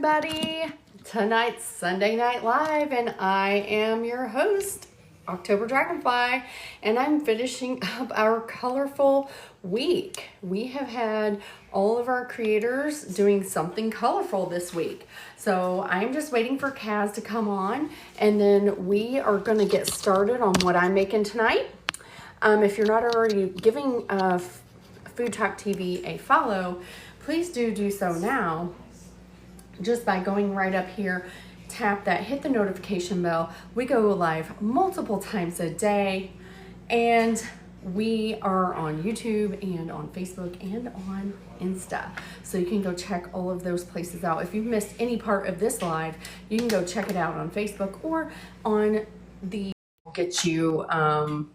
everybody. Tonight's Sunday Night Live, and I am your host, OctoberDragonFly, and I'm finishing up our colorful week. We have had all of our creators doing something colorful this week. So I'm just waiting for Kaz to come on, and then we are going to get started on what I'm making tonight. If you're not already giving FoodtokTV a follow, please do so now. Just by going right up here, tap that, hit the notification bell. We go live multiple times a day, and we are on YouTube and on Facebook and on Insta. So you can go check all of those places out. If you missed any part of this live, you can go check it out on Facebook or on the get you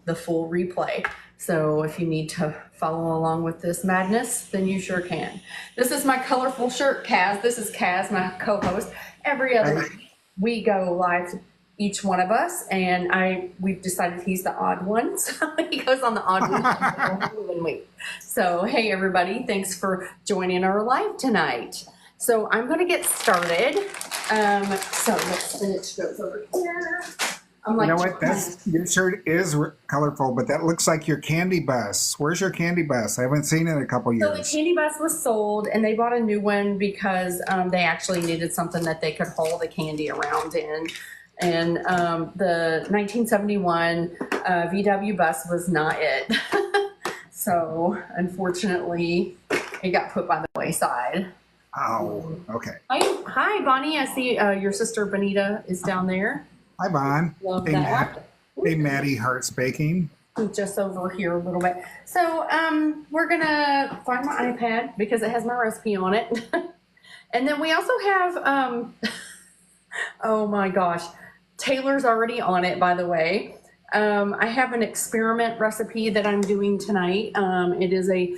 the full replay. So if you need to follow along with this madness, then you sure can. This is my colorful shirt, Kaz. This is Kaz, my co-host. Every other week we go live, each one of us, and we've decided he's the odd one, so he goes on the odd week. So hey everybody, thanks for joining our live tonight. So I'm going to get started. So the spinach goes over here. You know what? Your shirt is colorful, but that looks like your candy bus. Where's your candy bus? I haven't seen it in a couple years. So the candy bus was sold, and they bought a new one because they actually needed something that they could haul the candy around in. And the 1971 VW bus was not it. So unfortunately, it got put by the wayside. Oh, okay. Hi, Bonnie. I see your sister Bonita is down there. Hi, Bon. Love hey, that. Hey, Maddie Hearts Baking. Just over here a little bit. So we're going to find my iPad because it has my recipe on it. And then we also have, oh my gosh, Taylor's already on it, by the way. I have an experiment recipe that I'm doing tonight. It is a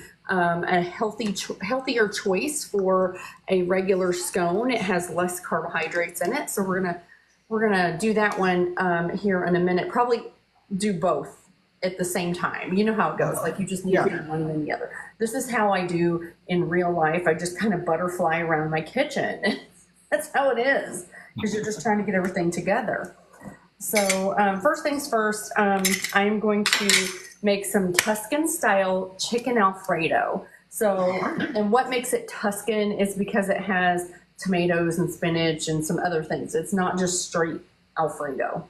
healthier choice for a regular scone. It has less carbohydrates in it. So we're gonna do that one here in a minute. Probably do both at the same time. You know how it goes. Like you just need to do one and then the other. This is how I do in real life. I just kind of butterfly around my kitchen. That's how it is, because you're just trying to get everything together. So first things first, I'm going to make some Tuscan style chicken Alfredo. So, and what makes it Tuscan is because it has tomatoes and spinach and some other things. It's not just straight Alfredo.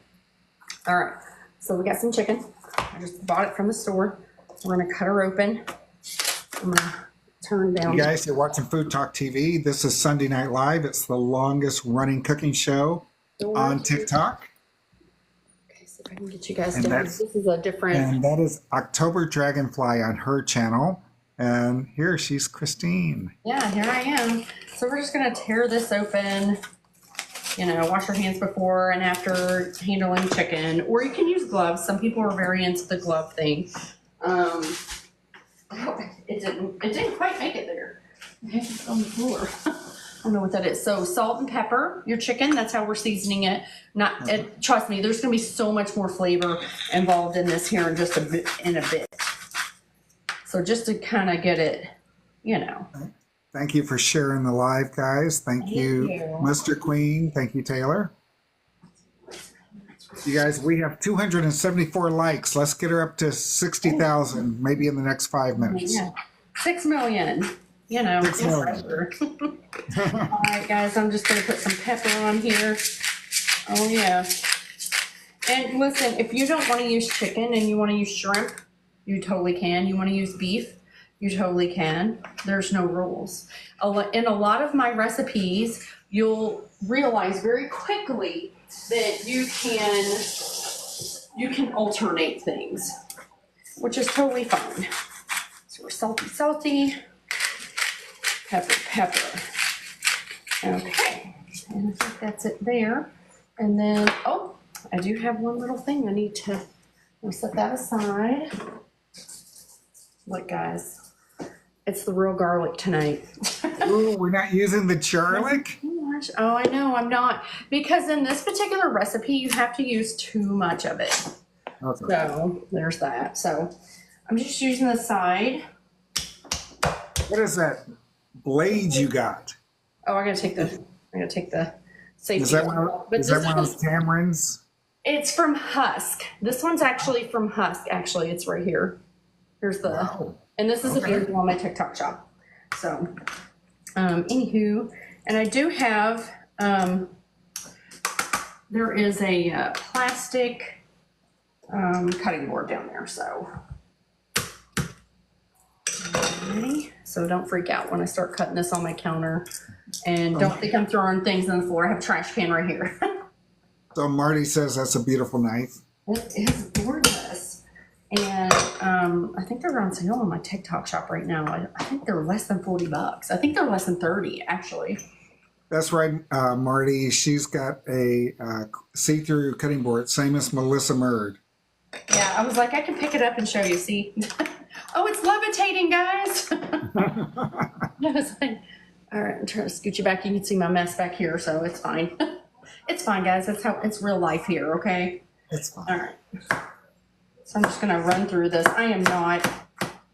All right, so we got some chicken. I just bought it from the store. We're gonna cut her open. I'm gonna turn down. You guys, you're watching FoodtokTV. This is Sunday Night Live. It's the longest running cooking show on TikTok. Okay, so if I can get you guys down. This is a different. And that is OctoberDragonFly on her channel. And here she's Christine. Yeah, here I am. So we're just gonna tear this open. You know, wash your hands before and after handling chicken, or you can use gloves. Some people are very into the glove thing. It didn't quite make it there. It's on the floor. I don't know what that is. So salt and pepper, your chicken. That's how we're seasoning it. Trust me, there's gonna be so much more flavor involved in this here in just a bit. So just to kind of get it, you know. Thank you for sharing the live, guys. Thank you, Mr. Queen. Thank you, Taylor. You guys, we have 274 likes. Let's get her up to 60,000, maybe in the next 5 minutes. Yeah. 6 million, you know. 6 million. All right, guys, I'm just going to put some pepper on here. Oh, yeah. And listen, if you don't want to use chicken and you want to use shrimp, you totally can. You want to use beef, you totally can. There's no rules. In a lot of my recipes, you'll realize very quickly that you can alternate things, which is totally fine. So we're salty, pepper. Okay, and I think that's it there. And then, oh, I do have one little thing I need to set that aside. Look, guys, it's the real garlic tonight. Ooh, we're not using the garlic? Oh, I know, I'm not. Because in this particular recipe, you have to use too much of it. Okay. So, there's that. So, I'm just using the side. What is that blade you got? Oh, I gotta take the I'm gonna take the safety. Is that one of those tamarins? It's from Husk. This one's actually from Husk. Actually, it's right here. Here's the, Wow. and this is available on my TikTok shop. So, anywho, and I do have, there is a plastic cutting board down there. So, alrighty. So don't freak out when I start cutting this on my counter, and don't think I'm throwing things on the floor. I have a trash can right here. So Marty says that's a beautiful knife. It is gorgeous. And I think they're on sale on my TikTok shop right now. I think they're less than $40. I think they're less than 30 actually. That's right, Marty. She's got a see-through cutting board, same as Melissa Murd. Yeah, I was like, I can pick it up and show you. See? Oh, it's levitating, guys. I was like, all right, I'm trying to scoot you back. You can see my mess back here, so it's fine. It's fine, guys. That's how it's real life here, okay? It's fine. All right. So I'm just going to run through this. I am not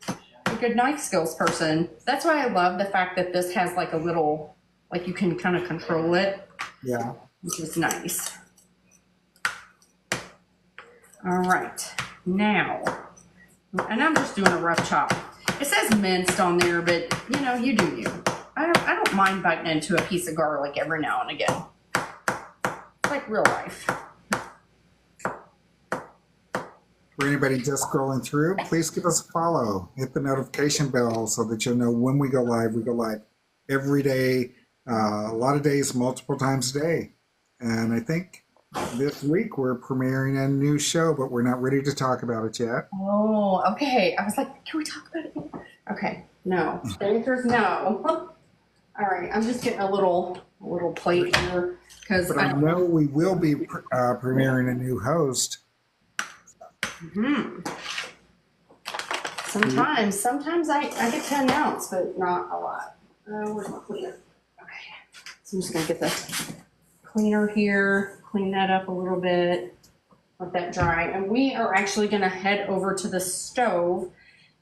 a good knife skills person. That's why I love the fact that this has like a little, like you can kind of control it. Yeah. Which is nice. All right. Now, and I'm just doing a rough chop. It says minced on there, but you know, you do you. I don't mind biting into a piece of garlic every now and again. It's like real life. For anybody just scrolling through, please give us a follow. Hit the notification bell so that you'll know when we go live. We go live every day, a lot of days, multiple times a day. And I think this week we're premiering a new show, but we're not ready to talk about it yet. Oh, okay. I was like, can we talk about it? Okay, no. The answer's no. All right, I'm just getting a little plate here because But I know we will be premiering a new host. Sometimes I get to announce, but not a lot. Where's my cleaner? Okay, so I'm just gonna get the cleaner here, clean that up a little bit, let that dry, and we are actually gonna head over to the stove,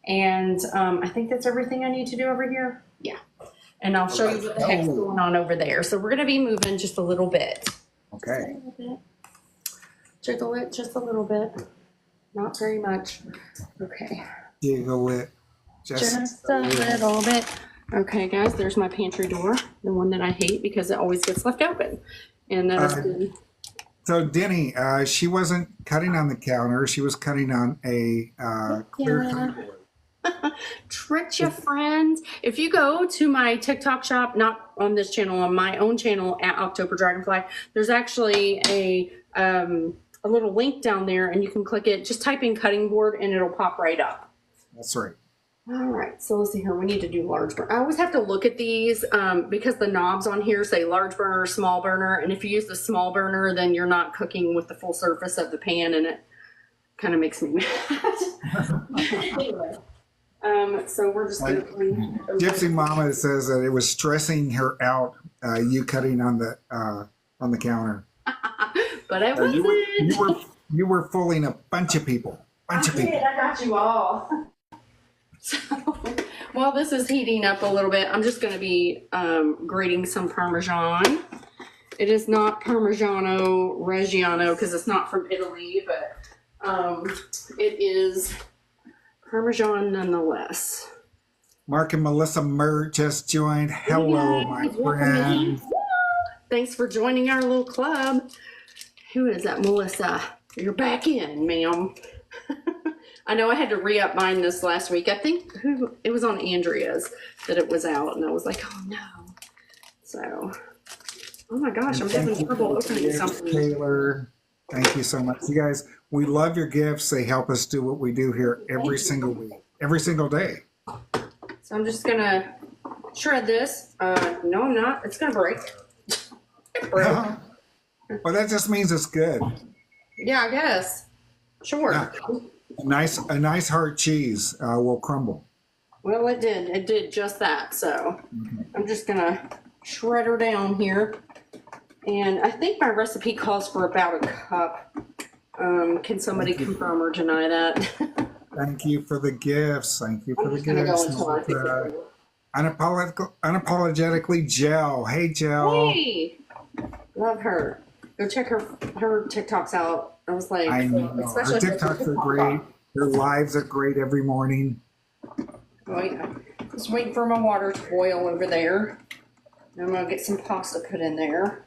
and I think that's everything I need to do over here. Yeah, and I'll show you what the heck's going on over there. So we're gonna be moving just a little bit. Okay. Jiggle it just a little bit. Not very much. Okay. Jiggle it. Just a little bit. Okay, guys, there's my pantry door. The one that I hate because it always gets left open. And that is good. So Denny, she wasn't cutting on the counter. She was cutting on a clear cutting board. Tricked you, friends. If you go to my TikTok shop, not on this channel, on my own channel at OctoberDragonFly, there's actually a little link down there, and you can click it. Just type in cutting board, and it'll pop right up. That's right. All right, so let's see here. We need to do large burner. I always have to look at these because the knobs on here say large burner, small burner, and if you use the small burner, then you're not cooking with the full surface of the pan, and it kind of makes me mad. Anyway, so we're just going to Gypsy Mama says that it was stressing her out, you cutting on the counter. But I wasn't. You were fooling a bunch of people. I got you all. So, while this is heating up a little bit, I'm just going to be grating some Parmesan. It is not Parmigiano Reggiano because it's not from Italy, but it is Parmesan nonetheless. Mark and Melissa Murr just joined. Hello, my friend. Thanks for joining our little club. Who is that, Melissa? You're back in, ma'am. I know I had to re-up mine this last week. I think it was on Andrea's that it was out, and I was like, oh no. So, oh my gosh, I'm having trouble opening something. Taylor, thank you so much. You guys, we love your gifts. They help us do what we do here every single week, every single day. So I'm just gonna shred this. No, I'm not. It's gonna break. It broke. Well, that just means it's good. Yeah, I guess. Sure. Yeah. A nice hard cheese will crumble. Well, it did. It did just that. So I'm just gonna shred her down here. And I think my recipe calls for about a cup. Can somebody confirm or deny that? Thank you for the gifts. Thank you for the I'm just gonna gifts. go until I think Unapologetically Gel. Hey, Gel. Hey, love her. Go check her TikToks out. I was like, I know. Her especially TikToks are great. Her lives are great every morning. Oh yeah. Just waiting for my water to boil over there. I'm gonna get some pasta put in there.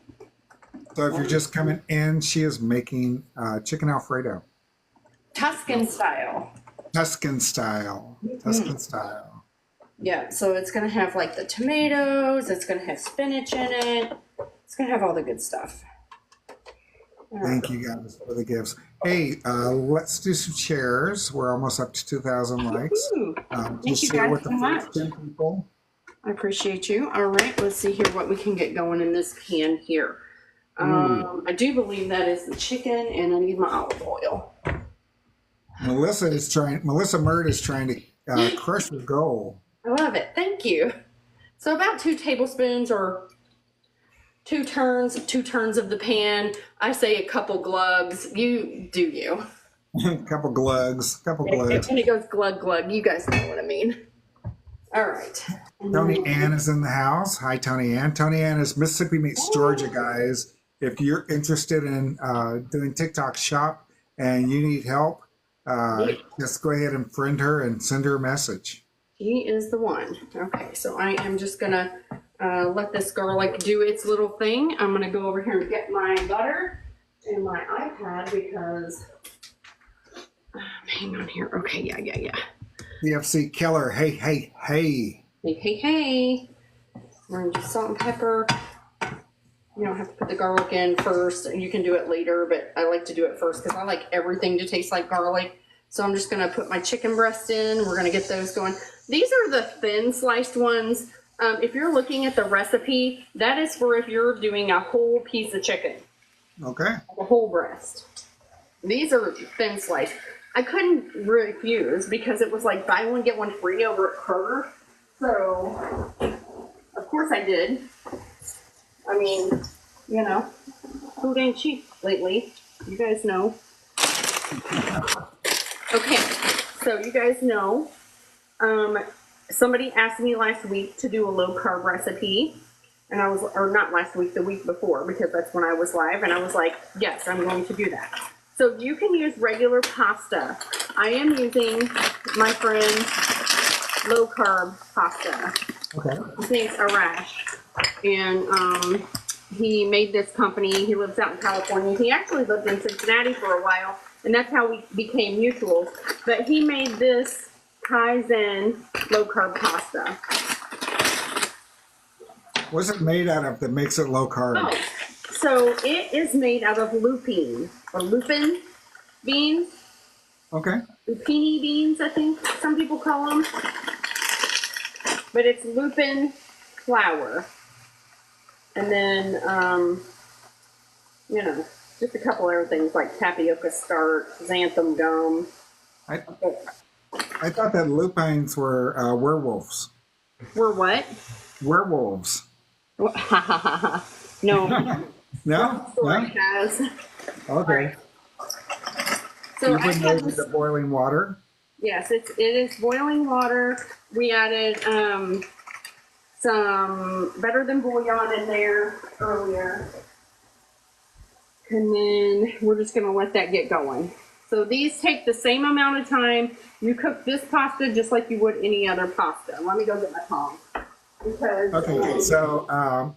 So if you're just coming in, she is making chicken Alfredo. Tuscan style. Tuscan style. Tuscan style. Yeah, so it's gonna have like the tomatoes, it's gonna have spinach in it, it's gonna have all the good stuff. Thank you guys for the gifts. Hey, let's do some shares. We're almost up to 2,000 likes. Thank you guys so much. 10 people. I appreciate you. All right, let's see here what we can get going in this pan here. I do believe that is the chicken, and I need my olive oil. Melissa Mert is trying to crush the goal. I love it. Thank you. So about 2 tablespoons or 2 turns of the pan. I say a couple glugs. You do you. couple glugs. When it goes glug glug, you guys know what I mean. All right. Tony Ann is in the house. Hi, Tony Ann. Tony Ann is Mississippi Meets Georgia, guys. If you're interested in doing TikTok shop and you need help, just go ahead and friend her and send her a message. She is the one. Okay, so I am just gonna let this garlic do its little thing. I'm gonna go over here and get my butter and my iPad because hang on here. Okay, yeah. PFC Keller, hey. Hey. We're gonna do salt and pepper. You don't have to put the garlic in first. You can do it later, but I like to do it first because I like everything to taste like garlic. So I'm just gonna put my chicken breast in. We're gonna get those going. These are the thin sliced ones. If you're looking at the recipe, that is for if you're doing a whole piece of chicken. Okay. A whole breast. These are thin sliced. I couldn't refuse because it was like buy one, get one free over at Kroger. So, of course I did. I mean, you know, food ain't cheap lately. You guys know. Okay, so you guys know, somebody asked me last week to do a low carb recipe, and I was, or not last week, the week before, because that's when I was live, and I was like, yes, I'm going to do that. So you can use regular pasta. I am using my friend's low carb pasta. Okay. His name's Arash, and he made this company. He lives out in California. He actually lived in Cincinnati for a while, and that's how we became mutuals. But he made this Kaizen low carb pasta. What's it made out of that makes it low carb? Oh, so it is made out of lupine or lupin beans. Okay. Lupini beans, I think some people call them. But it's lupin flour. And then, you know, just a couple other things like tapioca starch, xanthan gum. I thought that lupines were werewolves. Were what? Werewolves. No. No? Story has. Okay. So you I put those into boiling water? Yes, it is boiling water. We added some Better Than Bouillon in there earlier. And then we're just going to let that get going. So these take the same amount of time. You cook this pasta just like you would any other pasta. Let me go get my tongs. Okay, so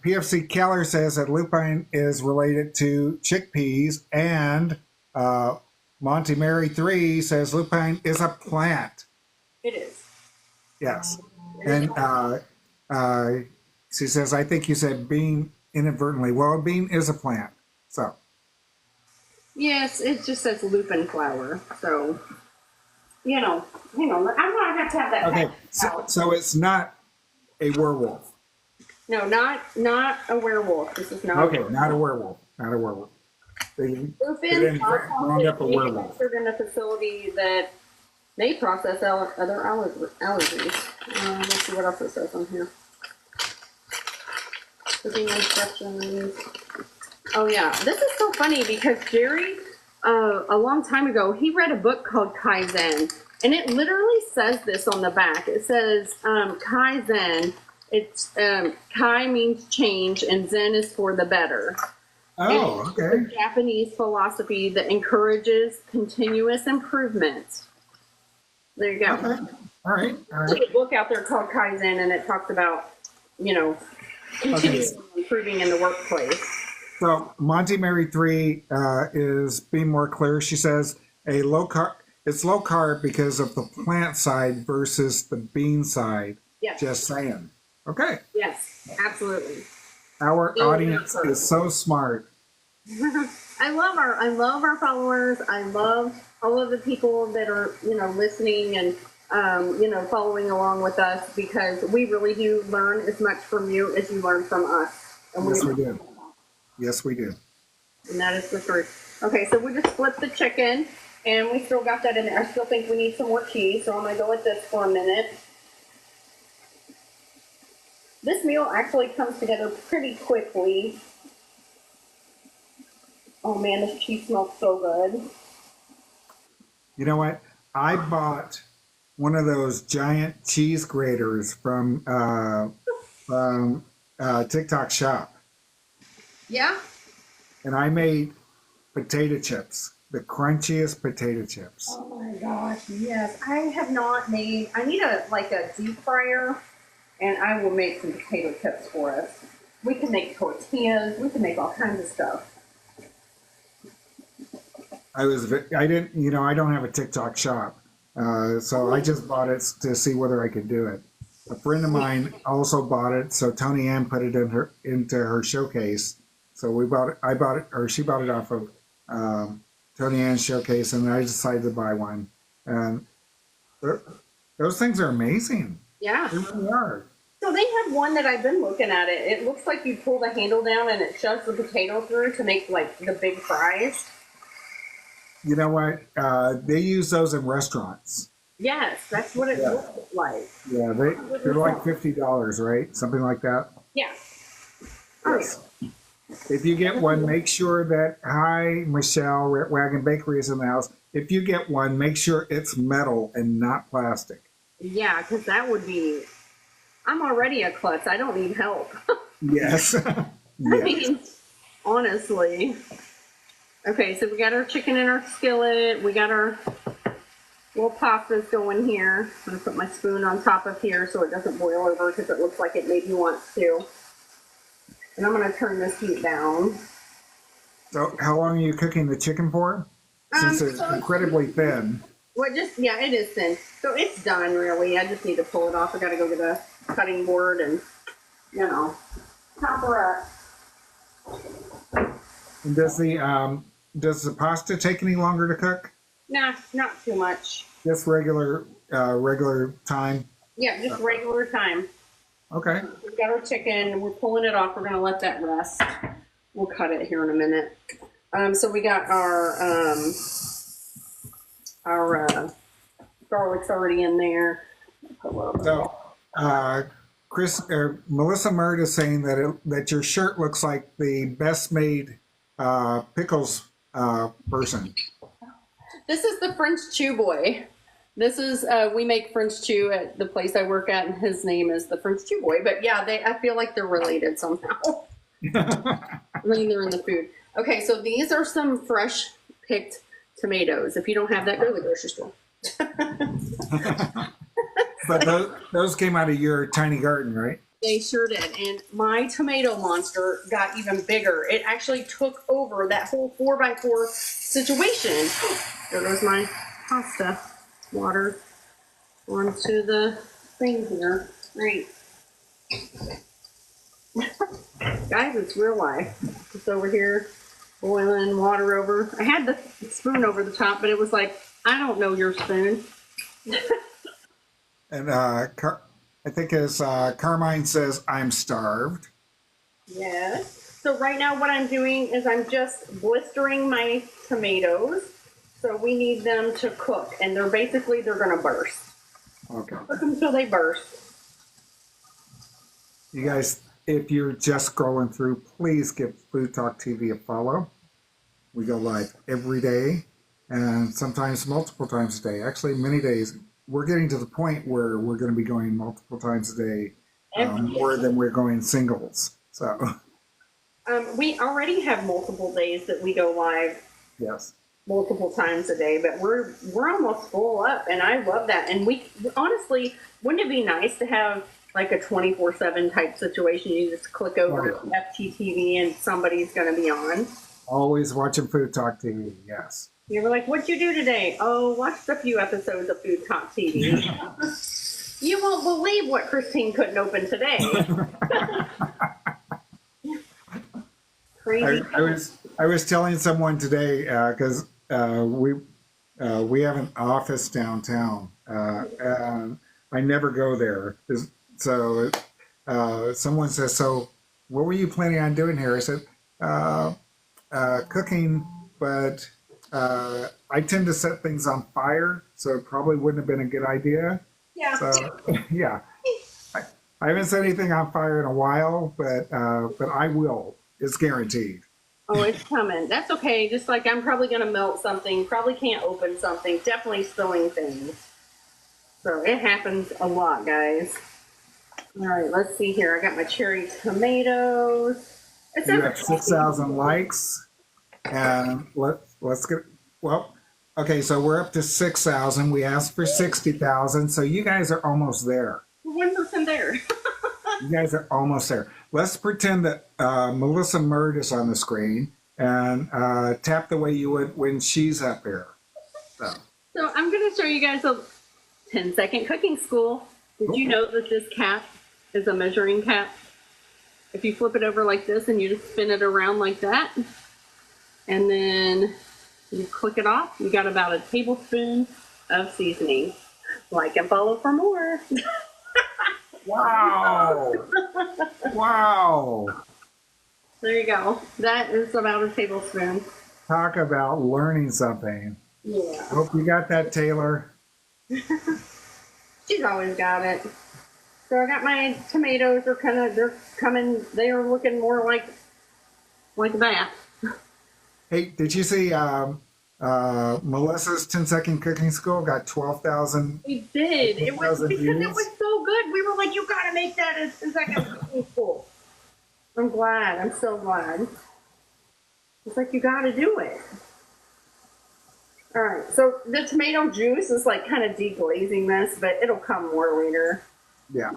PFC Keller says that lupine is related to chickpeas, and Monty Mary 3 says lupine is a plant. It is. Yes. And she says, I think you said bean inadvertently. Well, a bean is a plant. So. Yes, it just says lupin flour. So, you know, hang on. I'm going to have that. Okay, so it's not a werewolf. No, not a werewolf. This is not. Okay, not a werewolf. Not a werewolf. Lupin up a werewolf. in a facility that they process other allergies. Let's see what else it says on here. Cooking instructions. Oh yeah, this is so funny because Jerry, a long time ago, he read a book called Kaizen, And it literally says this on the back. It says Kaizen. It's Kai means change, and Zen is for the better. Oh, It's okay. a Japanese philosophy that encourages continuous improvement. There you go. Okay. All right. All There's right. a book out there called Kaizen, and it talks about, continuous improving in the workplace. So Monty Mary 3 is being more clear. She says a low carb. It's low carb because of the plant side versus the bean side. Yes. Just saying. Okay. Yes, absolutely. Our audience is so smart. I love our followers. I love all of the people that are, listening and, following along with us, because we really do learn as much from you as you learn from us. And Yes, we do. Yes, we do. And that is the truth. Okay, so we just flipped the chicken, and we still got that in there. I still think we need some more cheese, so I'm going to go with this for a minute. This meal actually comes together pretty quickly. Oh man, this cheese smells so good. You know what? I bought one of those giant cheese graters from TikTok Shop, Yeah? and I made potato chips, the crunchiest potato chips. Oh my gosh, yes. I have not made, I need a deep fryer, and I will make some potato chips for us. We can make tortillas, we can make all kinds of stuff. I don't have a TikTok Shop, so I just bought it to see whether I could do it. A friend of mine also bought it, so Tony Ann put it into her showcase. So we bought it. I bought it, or she bought it off of Tony Ann's showcase, and I decided to buy one. And those things are amazing. Yeah. They really are. So they have one that I've been looking at it. It looks like you pull the handle down and it shoves the potato through to make the big fries. You know what? They use those in restaurants. Yes, that's what it looks like. Yeah, they're like $50, right? Something like that. Yeah. Oh, Yes. If you get one, make sure that, hi, Michelle, Wagon Bakery is in the house. If you get one, make sure it's metal and not plastic. yeah, because that would be, I'm already a klutz. I don't need help. Yes. I Yes. mean, honestly. Okay, so we got our chicken in our skillet. We got our little pastas going here. I'm going to put my spoon on top of here so it doesn't boil over, because it looks like it maybe wants to. And I'm going to turn this heat down. So how long are you cooking the chicken for? Since it's incredibly thin. Well, it is thin. So it's done, really. I just need to pull it off. I got to go get a cutting board and, chop her up. And does the pasta take any longer to cook? Nah, not too much. Just regular time? Yeah, just regular time. Okay. We've got our chicken. We're pulling it off. We're going to let that rest. We'll cut it here in a minute. So we got our garlic's already in there. Put a little bit. So, Melissa Murd is saying that your shirt looks like the best made pickles person. This is the French Chew Boy. This is, we make French Chew at the place I work at, and his name is the French Chew Boy. But yeah, I feel like they're related somehow. I mean, they're in the food. Okay, so these are some fresh picked tomatoes. If you don't have that, go to the grocery store. But those came out of your tiny garden, right? They sure did. And my tomato monster got even bigger. It actually took over that whole 4x4 situation. There goes my pasta water onto the thing here. Great. Guys, it's real life. It's over here boiling water over. I had the spoon over the top, but it was like, I don't know your spoon. And I think as Carmine says, I'm starved. Yes. So right now what I'm doing is I'm just blistering my tomatoes. So we need them to cook, and they're going to burst. Okay. Cook them until they burst. You guys, if you're just scrolling through, please give Food Talk TV a follow. We go live every day, and sometimes multiple times a day. Actually, many days. We're getting to the point where we're going to be going multiple times a day, more than we're going singles. So, we already have multiple days that we go live yes. multiple times a day, but we're almost full up, and I love that. And we honestly, wouldn't it be nice to have like a 24/7 type situation? You just click over to FTTV and somebody's going to be on. Always watching Food Talk TV. Yes. You were like, "What'd you do today?" "Oh, watched a few episodes of Food Talk TV." You won't believe what Christine couldn't open today. Crazy. I was telling someone today because we have an office downtown, and I never go there. So someone says, "So what were you planning on doing here?" I said, "Cooking, but I tend to set things on fire, so it probably wouldn't have been a good idea." Yeah. So yeah, I haven't set anything on fire in a while, but I will. It's guaranteed. Oh, it's coming. That's okay. Just like I'm probably going to melt something, probably can't open something, definitely spilling things. So it happens a lot, guys. All right, let's see here. I got my cherry tomatoes. You have 6,000 likes, and let's get, well, okay, so we're up to 6,000. We asked for 60,000, so you guys are almost there. 1% there. You guys are almost there. Let's pretend that Melissa Murd is on the screen and tap the way you would when she's up here. So I'm going to show you guys a 10-second cooking school. Did you know that this cap is a measuring cap? If you flip it over like this and you just spin it around like that, and then you click it off, you got about a tablespoon of seasoning. Like and follow for more. Wow. Wow. There you go. That is about a tablespoon. Talk about learning something. Yeah. Hope you got that, Taylor. She's always got it. So I got my tomatoes. They are looking more like that. Hey, did you see Melissa's 10-second cooking school got 12,000? We did. It was because views. it was so good. We were like, you got to make that a 10-second cooking school. I'm glad. I'm so glad. It's like, you got to do it. All right. So the tomato juice is like kind of deglazing this, but it'll come more later. Yeah.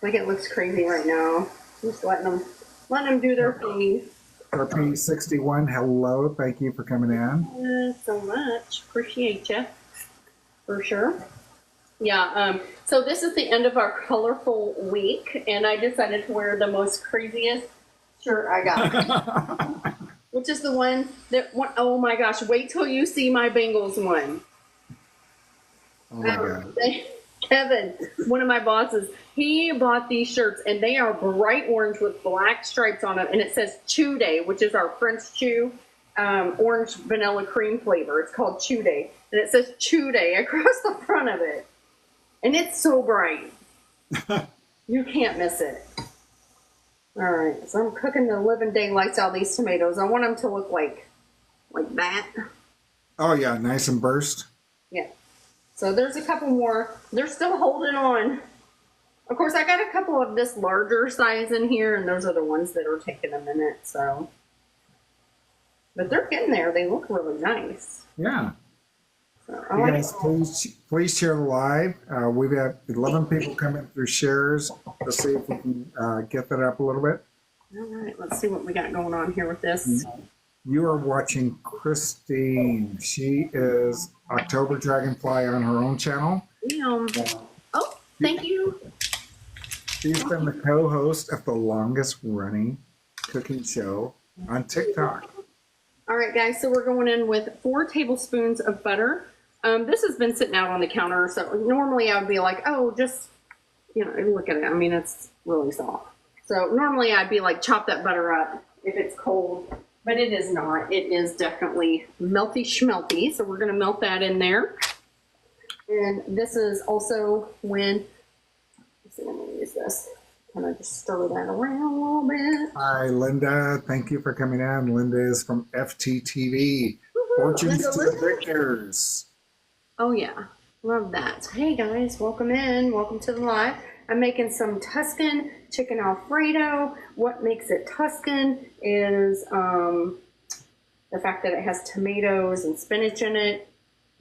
Like it looks crazy right now. Just letting them do their thing. RP61, hello. Thank you for coming in. So much. Appreciate you. For sure. Yeah. So this is the end of our colorful week, and I decided to wear the most craziest shirt I got. Which is the one that, oh my gosh, wait till you see my Bengals one. Oh my God. Kevin, one of my bosses, he bought these shirts, and they are bright orange with black stripes on them, and it says Chew Day, which is our French Chew orange vanilla cream flavor. It's called Chew Day, and it says Chew Day across the front of it, and it's so bright. You can't miss it. All right, so I'm cooking the living daylights out of these tomatoes. I want them to look like that. Oh yeah, nice and burst. Yeah. So there's a couple more. They're still holding on. Of course, I got a couple of this larger size in here, and those are the ones that are taking a minute. So, but they're getting there. They look really nice. Yeah. So, you guys, please share the live. We've had 11 people coming through shares. Let's see if we can get that up a little bit. All right, let's see what we got going on here with this. You are watching Christine. She is OctoberDragonFly on her own channel. Oh, thank you. She's been the co-host of the longest running cooking show on TikTok. All right, guys, so we're going in with 4 tablespoons of butter. This has been sitting out on the counter, so normally I would be like, oh, just, look at it. I mean, it's really soft. So normally I'd be like, chop that butter up if it's cold. But it is not. It is definitely melty schmelty. So we're going to melt that in there. And this is also when, let's see, I'm going to use this. Kind of just stir that around a little bit. Hi, Linda. Thank you for coming on. Linda is from FTTV. Fortunes Linda, to the victors. Oh yeah, love that. Hey guys, welcome in. Welcome to the live. I'm making some Tuscan chicken Alfredo. What makes it Tuscan is the fact that it has tomatoes and spinach in it,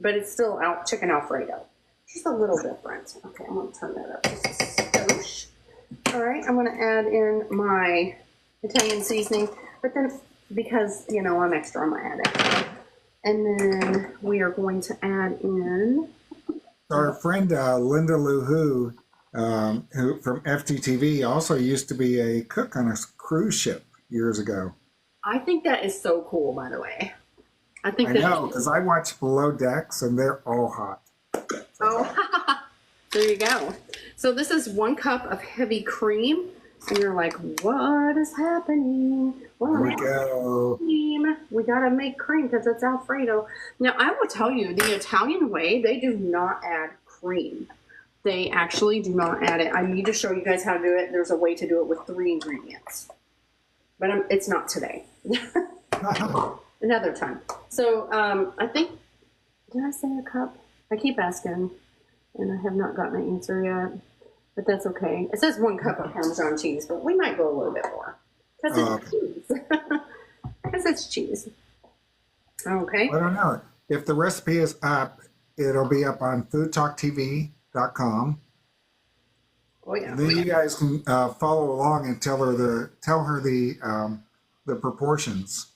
but it's still chicken Alfredo. Just a little different. Okay, I'm gonna turn that up just a skosh. All right, I'm gonna add in my Italian seasoning, but then because, you know, I'm extra, I'm gonna add extra. And then we are going to add in Our friend Linda Luhu, who from FTTV, also used to be a cook on a cruise ship years ago. I think that is so cool, by the way. I know, because I watch Below Decks and they're all hot. Oh, there you go. So this is 1 cup of heavy cream. And you're like, what is happening? Well, There we go. Cream. We gotta make cream because it's Alfredo. Now, I will tell you, the Italian way, they do not add cream. They actually do not add it. I need to show you guys how to do it. There's a way to do it with 3 ingredients. But it's not today. Another time. So I think, did I say a cup? I keep asking, and I have not gotten an answer yet. But that's okay. It says 1 cup of Parmesan cheese, but we might go a little bit more. Because it's cheese. Because it's cheese. Okay. I don't know. If the recipe is up, it'll be up on FoodtokTV.com. Oh yeah. Then you guys can follow along and tell her the proportions,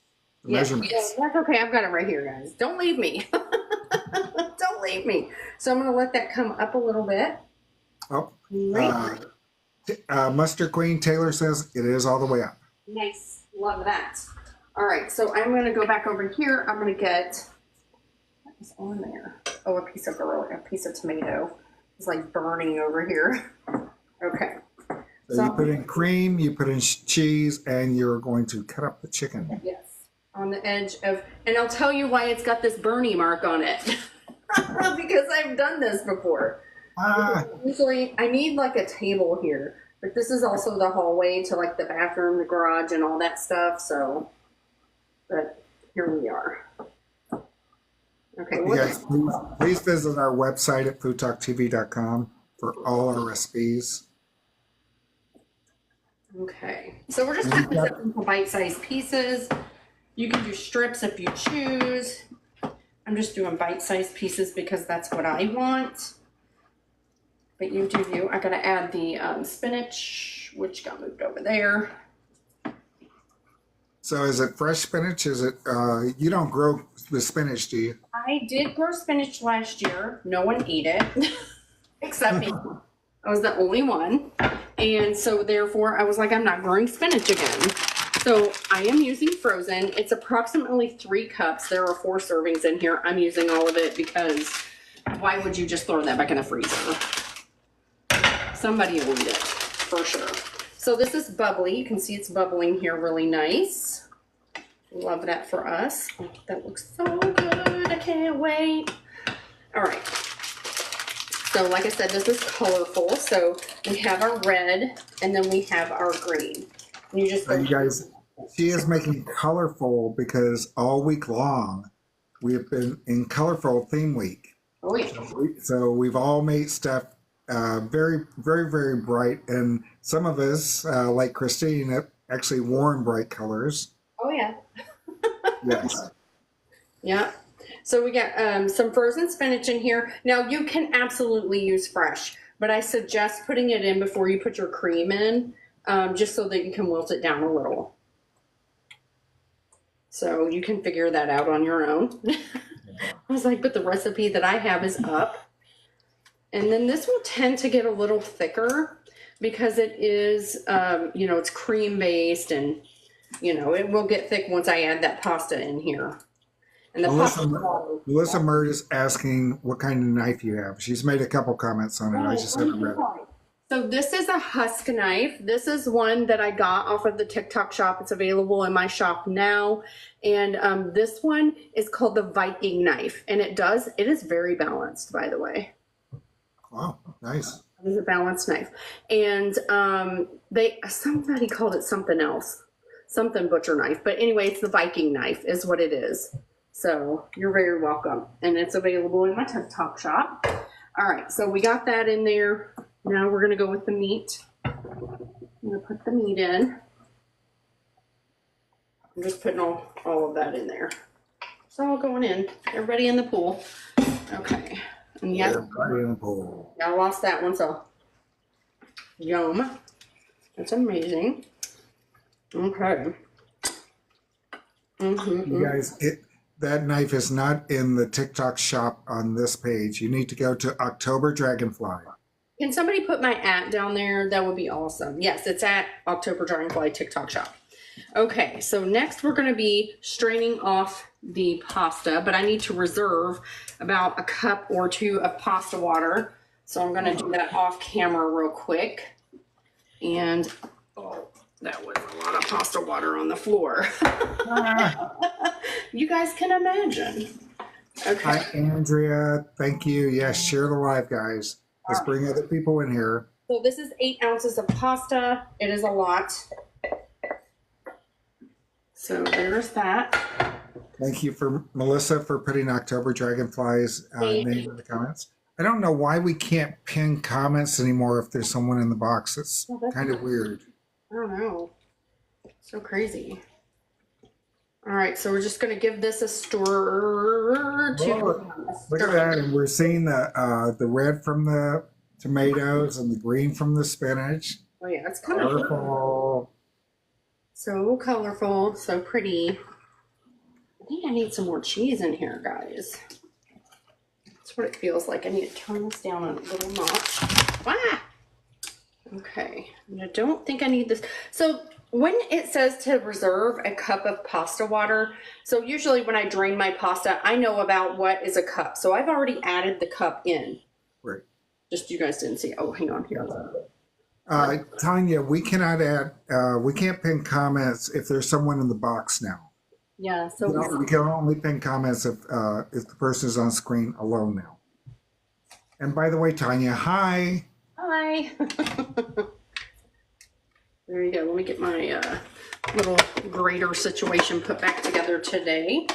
the measurements. Yeah, that's okay. I've got it right here, guys. Don't leave me. Don't leave me. So I'm going to let that come up a little bit. Oh, Mustard Queen Taylor says it is all the way up. Nice. Love that. All right. So I'm going to go back over here. I'm going to get, what is on there? Oh, a piece of tomato. It's like burning over here. Okay. So you put in cream, you put in cheese, and you're going to cut up the chicken. Yes. On the edge of, and I'll tell you why it's got this Bernie mark on it. Because I've done this before. Usually I need like a table here, but this is also the hallway to like the bathroom, the garage, and all that stuff. So, but here we are. Okay. Yes, please visit our website at FoodtokTV.com for all our recipes. Okay. So we're just cutting this up into bite-sized pieces. You can do strips if you choose. I'm just doing bite-sized pieces because that's what I want. But you do you. I gotta add the spinach, which got moved over there. So is it fresh spinach? Is it, you don't grow the spinach, do you? I did grow spinach last year. No one ate it, except me. I was the only one. And so therefore I was like, I'm not growing spinach again. So I am using frozen. It's approximately 3 cups. There are 4 servings in here. I'm using all of it because why would you just throw that back in the freezer? Somebody will eat it, for sure. So this is bubbly. You can see it's bubbling here really nice. Love that for us. Oh, that looks so good. I can't wait. All right. So like I said, this is colorful. So we have our red and then we have our green. And you just you guys, she is making colorful because all week long we have been in colorful theme week. Oh yeah. So we've all made stuff very, very, very bright, and some of us, like Christine, have actually worn bright colors. Oh yeah. Yes. Yeah. So we got some frozen spinach in here. Now you can absolutely use fresh, but I suggest putting it in before you put your cream in, just so that you can wilt it down a little. So you can figure that out on your own. I was like, but the recipe that I have is up. And then this will tend to get a little thicker because it is, you know, it's cream based, and, you know, it will get thick once I add that pasta in here. And the Melissa Murd is asking what kind of knife you have. She's made a couple comments on it. I just haven't read it. So this is a husk knife. This is one that I got off of the TikTok shop. It's available in my shop now. And this one is called the Viking knife. And it is very balanced, by the way. Wow, nice. It is a balanced knife. And somebody called it something else. Something butcher knife. But anyway, it's the Viking knife is what it is. So you're very welcome. And it's available in my TikTok shop. All right, so we got that in there. Now we're going to go with the meat. I'm going to put the meat in. I'm just putting all of that in there. It's all going in. Everybody in the pool. Okay. And yes, Everybody in the pool. I lost that one, so yum. That's amazing. Okay. You guys, that knife is not in the TikTok shop on this page. You need to go to OctoberDragonFly. Can somebody put my @ down there? That would be awesome. Yes, it's at OctoberDragonFly TikTok shop. Okay, so next we're going to be straining off the pasta, but I need to reserve about a cup or two of pasta water. So I'm going to do that off camera real quick. And oh, that was a lot of pasta water on the floor. You guys can imagine. Okay. Hi, Andrea. Thank you. Yes, share the live, guys. Let's bring other people in here. So this is 8 ounces of pasta. It is a lot. So there's that. Thank you for Melissa for putting OctoberDragonFly's name in the comments. I don't know why we can't pin comments anymore if there's someone in the box. It's kind of weird. I don't know. So crazy. All right, so we're just going to give this a stir. Look at that, and we're seeing the red from the tomatoes and the green from the spinach. Oh yeah, it's kind of colorful. So colorful, so pretty. I think I need some more cheese in here, guys. That's what it feels like. I need to turn this down a little notch. Ah! Okay, and I don't think I need this. So when it says to reserve a cup of pasta water, so usually when I drain my pasta, I know about what is a cup. So I've already added the cup in. Right. Just you guys didn't see. Oh, hang on here. Tanya, we cannot add, we can't pin comments if there's someone in the box now. Yeah, so we can only pin comments if the person is on screen alone now. And by the way, Tanya, hi. Hi. There you go. Let me get my little grater situation put back together today,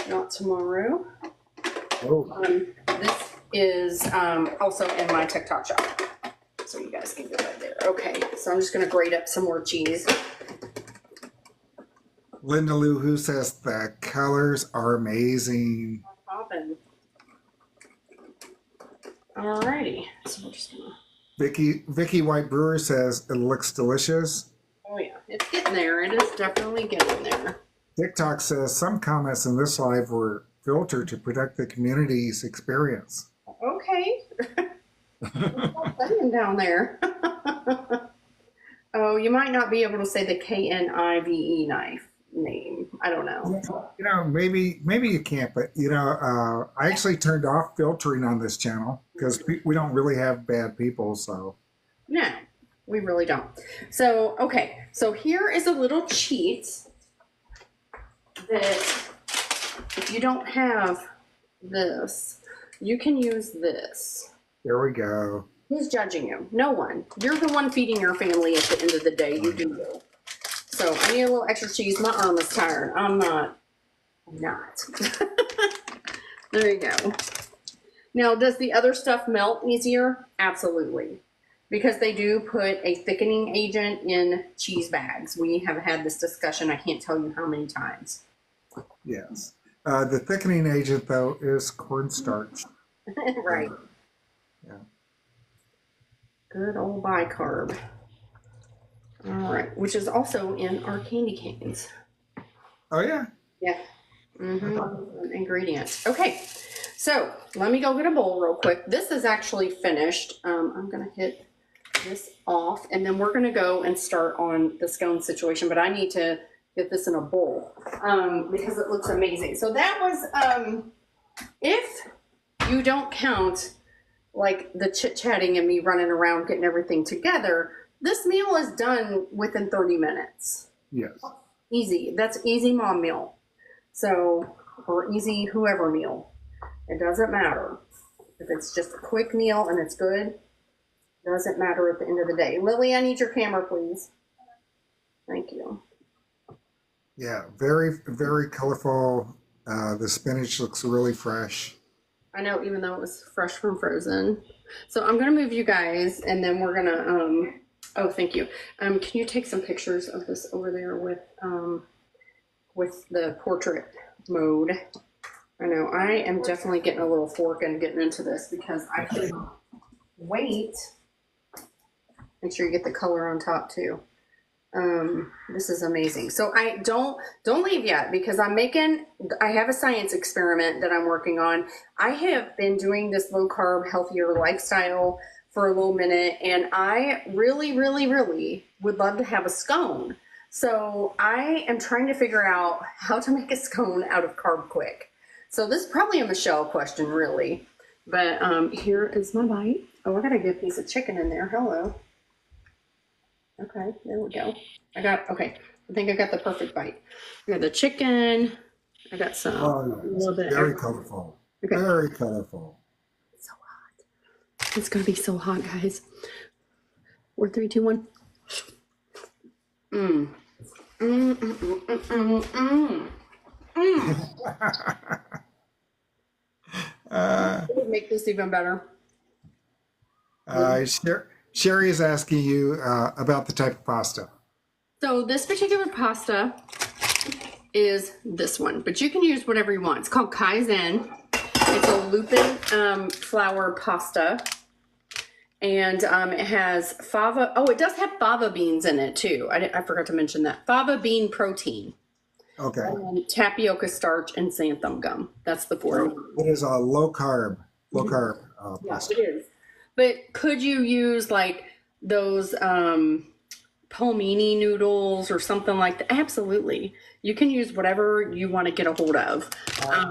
not tomorrow. Oh. This is also in my TikTok shop, so you guys can get right there. Okay, so I'm just going to grate up some more cheese. Linda Lou, who says the colors are amazing. Alrighty, so we're just gonna... Vicky White Brewer says it looks delicious. Oh yeah, it's getting there. It is definitely getting there. TikTok says some comments in this live were filtered to protect the community's experience. Okay. What's saying down there? Oh, you might not be able to say the KNIVE knife name. I don't know. You know, maybe you can't, but you know, I actually turned off filtering on this channel because we don't really have bad people. So no, we really don't. So okay, so here is a little cheat that if you don't have this, you can use this. There we go. Who's judging you? No one. You're the one feeding your family at the end of the day. You do you. So I need a little extra cheese. My arm is tired. I'm not. There you go. Now, does the other stuff melt easier? Absolutely. Because they do put a thickening agent in cheese bags. We have had this discussion. I can't tell you how many times. Yes. The thickening agent, though, is cornstarch. Right. Yeah. Good old bicarb. All right, which is also in our candy canes. Oh, yeah? Yeah. Ingredients. Okay, so let me go get a bowl real quick. This is actually finished. I'm going to hit this off, and then we're going to go and start on the scone situation, but I need to get this in a bowl because it looks amazing. So that was, if you don't count like the chit-chatting and me running around getting everything together, this meal is done within 30 minutes. Yes. Easy. That's easy mom meal. So, or easy whoever meal. It doesn't matter. If it's just a quick meal and it's good, Doesn't matter at the end of the day. Lily, I need your camera, please. Thank you. Yeah, very, very colorful. The spinach looks really fresh. I know, even though it was fresh from frozen. So I'm gonna move you guys, and then we're gonna oh, thank you. Can you take some pictures of this over there with the portrait mode? I know I am definitely getting a little fork and getting into this because I can wait. Make sure you get the color on top too. This is amazing. So I don't leave yet because I have a science experiment that I'm working on. I have been doing this low carb, healthier lifestyle for a little minute, and I really, really, really would love to have a scone. So I am trying to figure out how to make a scone out of Carbquik. So this is probably a Michelle question, really. But here is my bite. Oh, I gotta get a piece of chicken in there. Hello. Okay, there we go. Okay, I think I got the perfect bite. I got the chicken. I got some. Oh, a little bit very colorful. Okay. Very colorful. It's so hot. It's gonna be so hot, guys. 4, 3, 2, 1. Mmm. Mmm. Mmm. Mmm. Mmm. Mmm. It would make this even better. Sherry is asking you about the type of pasta. So this particular pasta is this one, but you can use whatever you want. It's called Kaizen. It's a lupin flour pasta, and it has fava. Oh, it does have fava beans in it too. I forgot to mention that. Fava bean protein. Okay. And tapioca starch and xanthan gum. That's the formula. So it is a low carb pasta. Yes, it is. But could you use like those palmini noodles or something like that? Absolutely. You can use whatever you want to get a hold of. How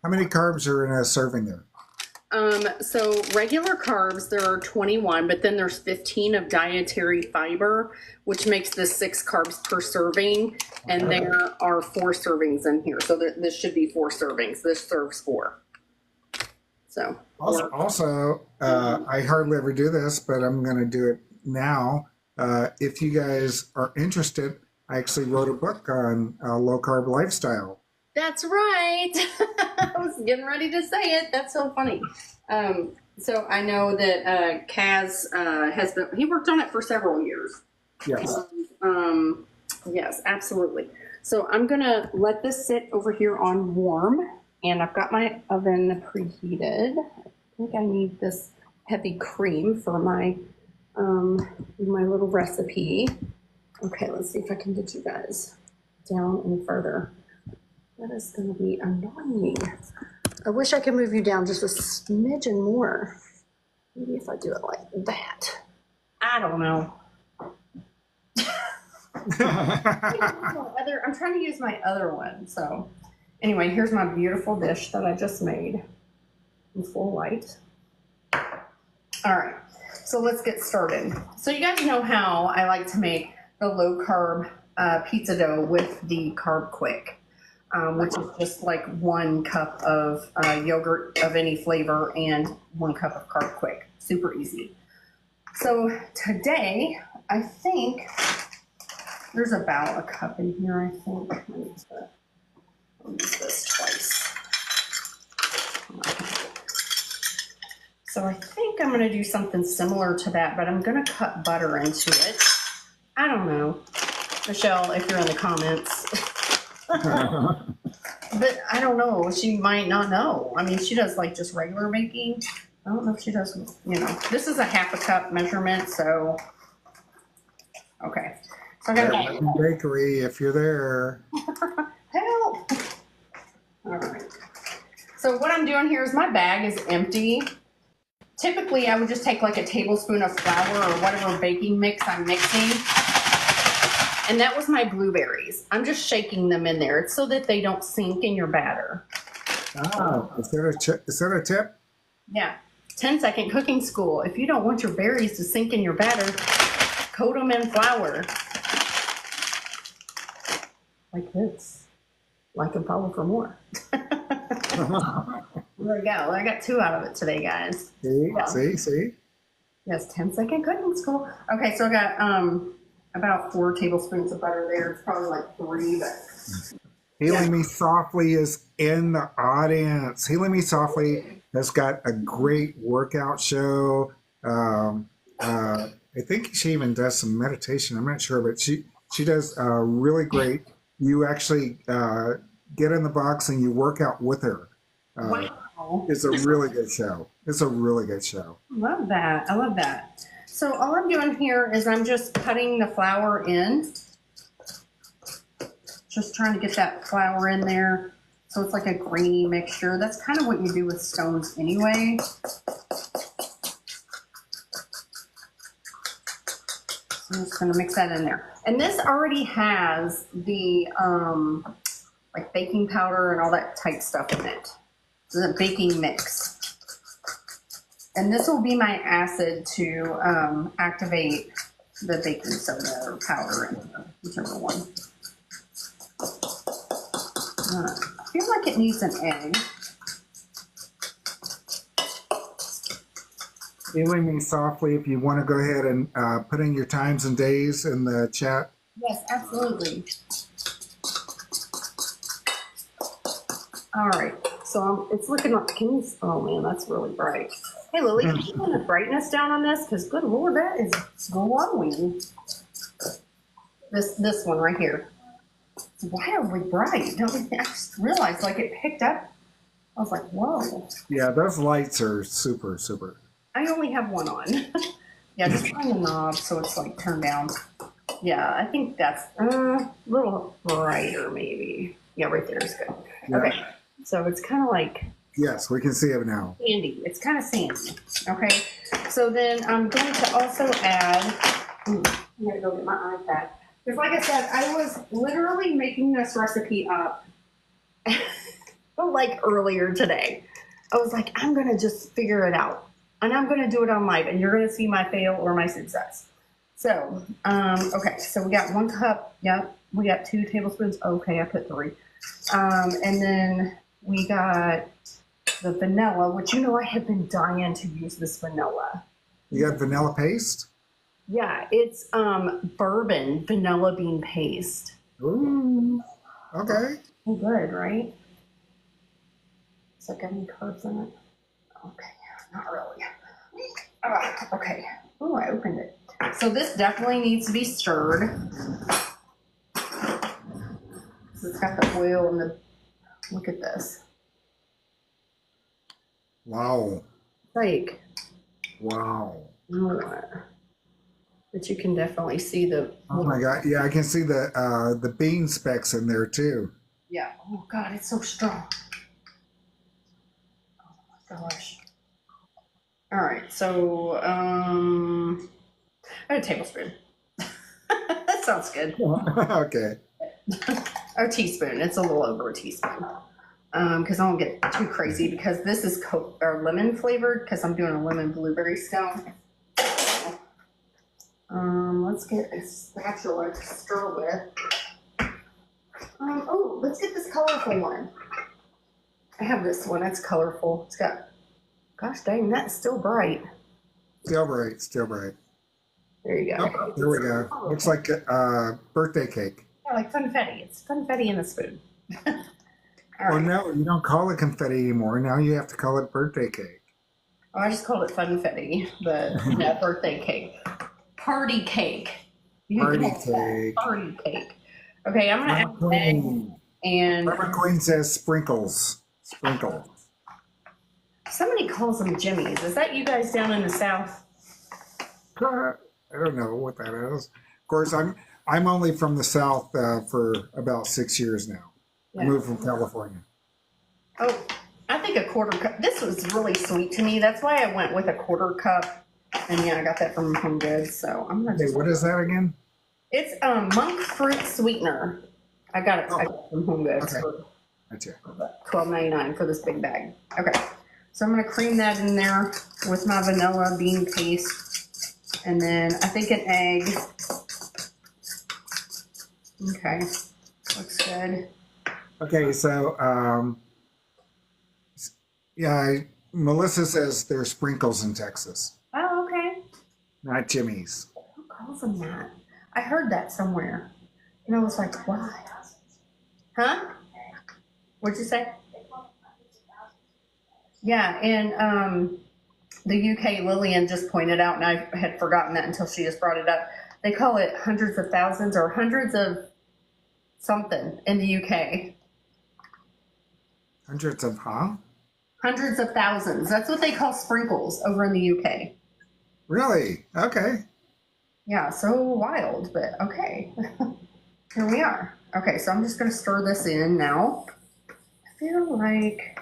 many carbs are in a serving there? So regular carbs, there are 21, but then there's 15 of dietary fiber, which makes this 6 carbs per serving. And there are 4 servings in here. So this should be 4 servings. This serves 4. So also, I hardly ever do this, but I'm going to do it now. If you guys are interested, I actually wrote a book on low carb lifestyle. That's right. I was getting ready to say it. That's so funny. So I know that Kaz he worked on it for several years. Yes. Yes, absolutely. So I'm going to let this sit over here on warm. And I've got my oven preheated. I think I need this heavy cream for my my little recipe. Okay, let's see if I can get you guys down any further. That is going to be annoying. I wish I could move you down just a smidgen more. Maybe if I do it like that. I don't know. I'm trying to use my other one, so. Anyway, here's my beautiful dish that I just made in full light. All right, so let's get started. So you guys know how I like to make the low carb pizza dough with the Carbquik, which is just like 1 cup of yogurt of any flavor and 1 cup of Carbquik. Super easy. So today, I think there's about a cup in here, I think. I'll use this twice. So I think I'm going to do something similar to that, but I'm going to cut butter into it. I don't know. Michelle, if you're in the comments. But I don't know. She might not know. I mean, she does like just regular baking. I don't know if she does, This is a 1/2 cup measurement, so. Okay. So I'm going to bakery if you're there. Help! All right. So what I'm doing here is my bag is empty. Typically, I would just take like a tablespoon of flour or whatever baking mix I'm mixing. And that was my blueberries. I'm just shaking them in there. It's so that they don't sink in your batter. Oh, is that a tip? Yeah. 10-second cooking school. If you don't want your berries to sink in your batter, coat them in flour. Like this. Like and follow for more. There we go. I got 2 out of it today, guys. See? Yes, 10-second cooking school. Okay, so I got about 4 tablespoons of butter there. It's probably like 3, but Healing Me Softly is in the audience. Healing Me Softly has got a great workout show. I think she even does some meditation. I'm not sure, but she does really great. You actually get in the box and you work out with her. wow. It's a really good show. It's a really good show. Love that. I love that. So all I'm doing here is I'm just cutting the flour in. Just trying to get that flour in there so it's like a grainy mixture. That's kind of what you do with scones anyway. I'm just going to mix that in there. And this already has the like baking powder and all that type stuff in it. The baking mix. And this will be my acid to activate the baking soda or powder, whichever one. I feel like it needs an egg. Healing Me Softly, if you want to go ahead and put in your times and days in the chat. Yes, absolutely. All right, so it's looking like, oh man, that's really bright. Hey Lily, can you put the brightness down on this? Because good Lord, that is glowing. This one right here. Wildly bright. Don't you think? I just realized like it picked up. I was like, whoa. Yeah, those lights are super, super. I only have one on. Yeah, just turn the knob so it's like turned down. Yeah, I think that's a little brighter maybe. Yeah, right there is good. Yeah. Okay, so it's kind of like Yes, we can see it now. sandy. It's kind of sandy. Okay, so then I'm going to also add, I'm going to go get my iPad. Because like I said, I was literally making this recipe up like earlier today. I was like, I'm going to just figure it out. And I'm going to do it on live. And you're going to see my fail or my success. So, okay. So we got 1 cup. Yep. We got 2 tablespoons. Okay, I put 3. And then we got the vanilla, which you know I have been dying to use this vanilla. You got vanilla paste? Yeah, it's bourbon vanilla bean paste. Ooh, okay. Oh, good, right? Is that got any carbs in it? Okay, not really. Okay. Oh, I opened it. So this definitely needs to be stirred. So it's got the oil and the, look at this. Wow. Like, Wow. you know what? But you can definitely see the. Oh my God. Yeah, I can see the bean specks in there too. Yeah. Oh God, it's so strong. Oh my gosh. All right. So, a tablespoon. That sounds good. Okay. A teaspoon. It's a little over a teaspoon. Because I won't get too crazy because this is lemon flavored because I'm doing a lemon blueberry scone. Let's get a spatula to stir with. Oh, let's get this colorful one. I have this one. It's colorful. It's got, gosh dang, that's still bright. Still bright. Still bright. There you go. Oh, there we go. Looks like a birthday cake. Yeah, like funfetti. It's funfetti in a spoon. All Well, right. no, you don't call it confetti anymore. Now you have to call it birthday cake. Oh, I just called it funfetti, but yeah, birthday cake. Party cake. You can Party call it that. cake. Party cake. Okay, I'm going to Mama add egg Queen. and Mama Queen says sprinkles. Sprinkles. somebody calls them jimmies. Is that you guys down in the South? I don't know what that is. Of course, I'm only from the South for about 6 years now. Yeah. I moved from California. Oh, I think a 1/4 cup. This was really sweet to me. That's why I went with a 1/4 cup. And yeah, I got that from Home Goods. So I'm gonna. Hey, what is that again? It's monk fruit sweetener. I got it from Home Goods Okay. for Gotcha. $12.99 for this big bag. Okay, so I'm gonna cream that in there with my vanilla bean paste, and then I think an egg. Okay, looks good. Okay, so yeah, Melissa says there's sprinkles in Texas. Oh, okay. not Jimmy's. Who calls them that? I heard that somewhere. And I was like, why? Huh? What'd you say? Yeah, and the UK, Lillian just pointed out, and I had forgotten that until she just brought it up. They call it hundreds of thousands or hundreds of something in the UK. Hundreds of, huh? Hundreds of thousands. That's what they call sprinkles over in the UK. Really? Okay. Yeah, so wild, but okay. Here we are. Okay, so I'm just going to stir this in now. I feel like...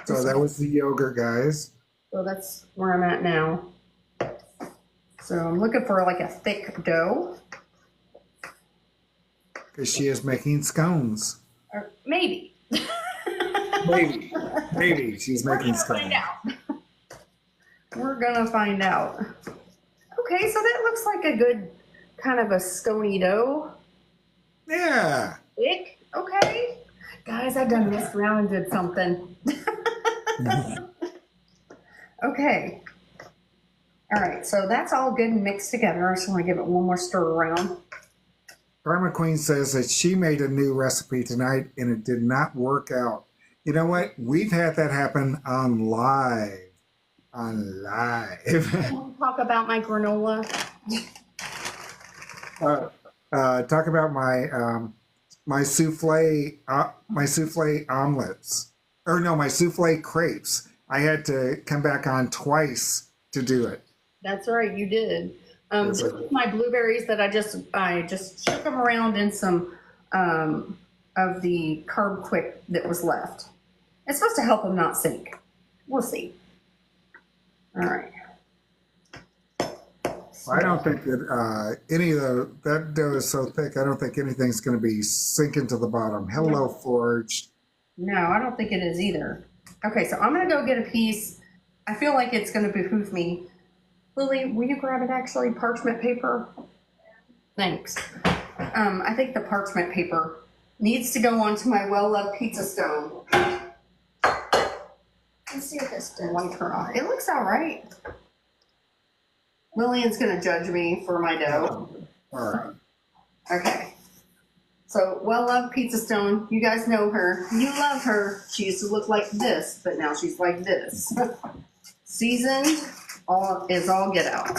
So that was the yogurt, guys. So that's where I'm at now. So I'm looking for like a thick dough. Because she is making scones. Or maybe. Maybe she's making scones. Find out. We're gonna find out. Okay, so that looks like a good kind of a scone dough. Yeah. Thick. Okay. Guys, I done messed around and did something. Okay. All right, so that's all good and mixed together. I just want to give it one more stir around. Karma Queen says that she made a new recipe tonight and it did not work out. You know what? We've had that happen on live. On live. Can we talk about my granola? Talk about my souffle omelets. Or no, my souffle crepes. I had to come back on twice to do it. That's right, you did. This is my blueberries that I just shook them around in some of the Carbquik that was left. It's supposed to help them not sink. We'll see. All right. I don't think that any of that dough is so thick. I don't think anything's going to be sinking to the bottom. Hello, Forge. No, I don't think it is either. Okay, so I'm going to go get a piece. I feel like it's going to behoove me. Lily, will you grab it actually? Parchment paper? Thanks. I think the parchment paper needs to go onto my well-loved pizza stone. Let's see if this one turn off. It looks all right. Lillian's going to judge me for my dough. All right. Okay. So, well-loved pizza stone. You guys know her. You love her. She used to look like this, but now she's like this. Seasoned is all get out.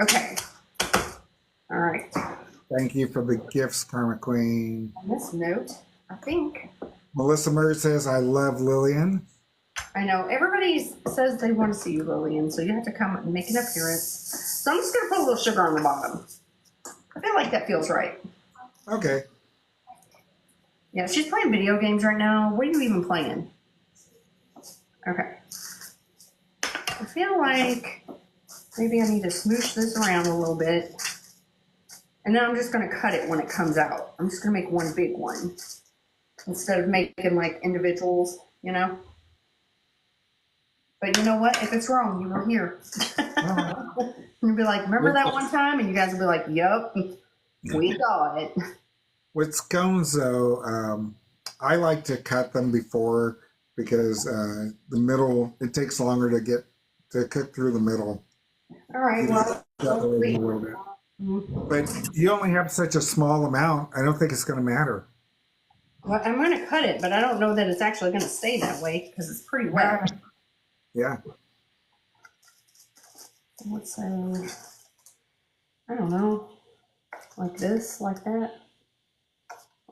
Okay. All right. Thank you for the gifts, Karma Queen. On this note, I think... Melissa Murray says, I love Lillian. I know. Everybody says they want to see you, Lillian, so you have to come and make an appearance. So I'm just going to put a little sugar on the bottom. I feel like that feels right. Okay. Yeah, she's playing video games right now. What are you even playing? Okay. I feel like maybe I need to smoosh this around a little bit. And then I'm just going to cut it when it comes out. I'm just going to make one big one. Instead of making like individuals, you know? But you know what? If it's wrong, you were here. You'll be like, remember that one time? And you guys will be like, yup, we saw it. With scones, though, I like to cut them before because the middle, it takes longer to cook through the middle. All right, well, a little bit. But you only have such a small amount. I don't think it's going to matter. well, I'm going to cut it, but I don't know that it's actually going to stay that way because it's pretty wet. Yeah. Let's say, I don't know, like this, like that,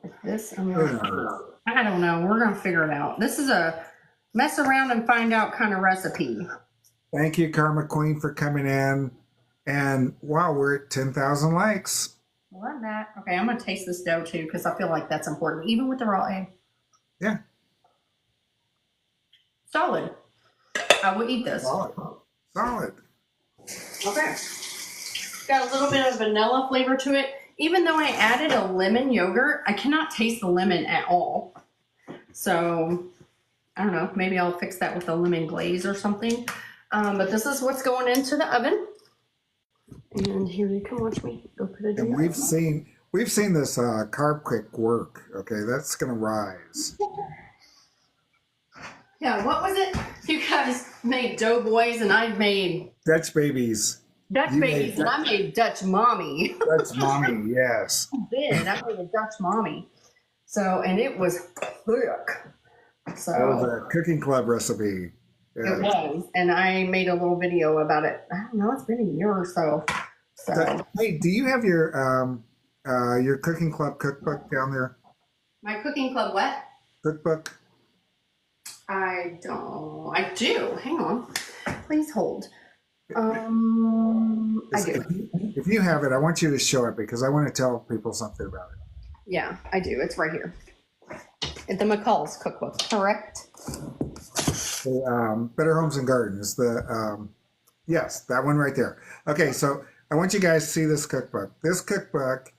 like this. I don't know. We're going to figure it out. This is a mess around and find out kind of recipe. Thank you, Karma Queen, for coming in. And wow, we're at 10,000 likes. Love that. Okay, I'm going to taste this dough too because I feel like that's important, even with the raw egg. Yeah. Solid. I will eat this. Solid. Okay. Got a little bit of vanilla flavor to it. Even though I added a lemon yogurt, I cannot taste the lemon at all. So, I don't know. Maybe I'll fix that with a lemon glaze or something. But this is what's going into the oven. And here you can watch me go put it in. And we've seen this Carbquik work. Okay, that's gonna rise. Yeah, what was it? You guys made Doughboys and I made Dutch babies. Dutch You babies, made and I made Dutch mommy. Dutch mommy, yes. I made a Dutch mommy. So, and it was thick. So That was a cooking club recipe. Yeah. it was, and I made a little video about it. I don't know, it's been a year or so. So Hey, do you have your cooking club cookbook down there? my cooking club, what? Cookbook? I don't. I do. Hang on. Please hold. I do. If you have it, I want you to show it because I want to tell people something about it. Yeah, I do. It's right here. The McCall's cookbook, correct? The, Better Homes and Gardens. Yes, that one right there. Okay, so I want you guys to see this cookbook. This cookbook,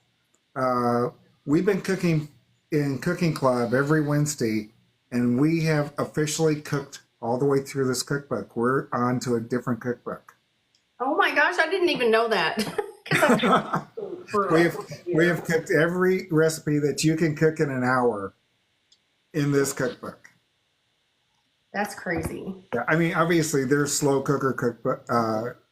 we've been cooking in Cooking Club every Wednesday, and we have officially cooked all the way through this cookbook. We're on to a different cookbook. Oh my gosh, I didn't even know that. We have cooked every recipe that you can cook in an hour in this cookbook. That's crazy. Yeah, I mean, obviously there's slow cooker cookbook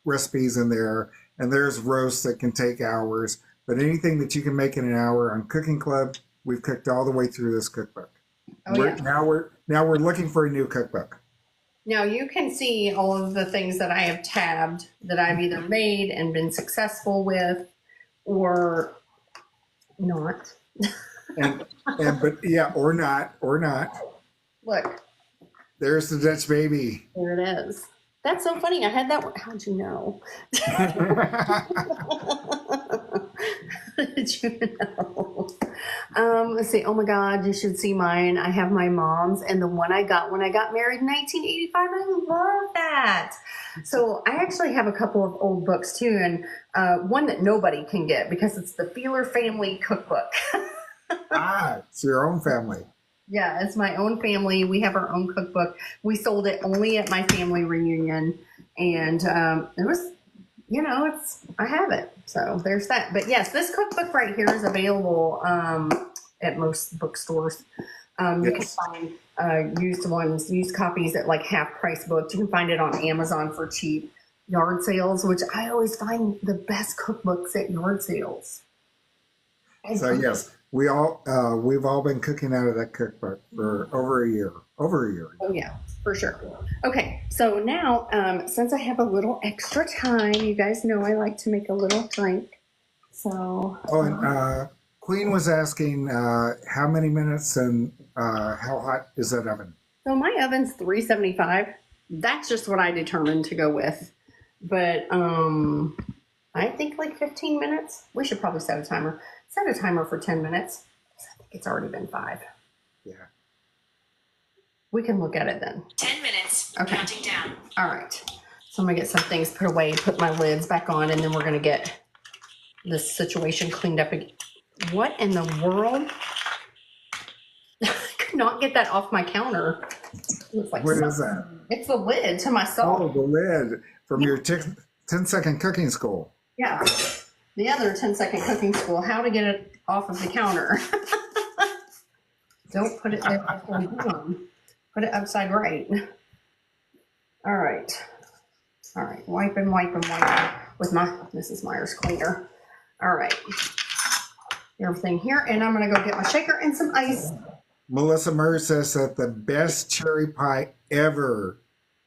recipes in there, and there's roasts that can take hours. But anything that you can make in an hour on Cooking Club, we've cooked all the way through this cookbook. Oh, yeah. Now we're looking for a new cookbook. Now you can see all of the things that I have tabbed that I've either made and been successful with, or not. But yeah, or not. Look, There's the Dutch baby. there it is. That's so funny. I had that one. How'd you know? How did you know? Let's see. Oh my God, you should see mine. I have my mom's and the one I got when I got married in 1985. I love that. So I actually have a couple of old books too, and one that nobody can get because it's the Feeler Family Cookbook. It's your own family. Yeah, it's my own family. We have our own cookbook. We sold it only at my family reunion, and it was, I have it. So there's that. But yes, this cookbook right here is available at most bookstores. You can find used copies at like half price books. You can find it on Amazon for cheap. Yard sales, which I always find the best cookbooks at yard sales. So yes, we've all been cooking out of that cookbook for over a year. Oh yeah, for sure. Okay, so now since I have a little extra time, you guys know I like to make a little drink. So and Queen was asking how many minutes and how hot is that oven? So my oven's 375. That's just what I determined to go with. But I think like 15 minutes. We should probably set a timer. Set a timer for 10 minutes. I think it's already been 5. Yeah. We can look at it then. 10 minutes. Okay. Counting down. All right. So I'm going to get some things put away, put my lids back on, and then we're going to get this situation cleaned up again. What in the world? I could not get that off my counter. Like what is that? It's the lid to my salt. Oh, the lid from your 10-second cooking school. Yeah. The other 10-second cooking school, how to get it off of the counter. Don't put it there before you do. Put it upside right. All right. All right. Wiping with my Mrs. Meyer's cleaner. All right. Everything here. And I'm going to go get my shaker and some ice. Melissa Murr says that the best cherry pie ever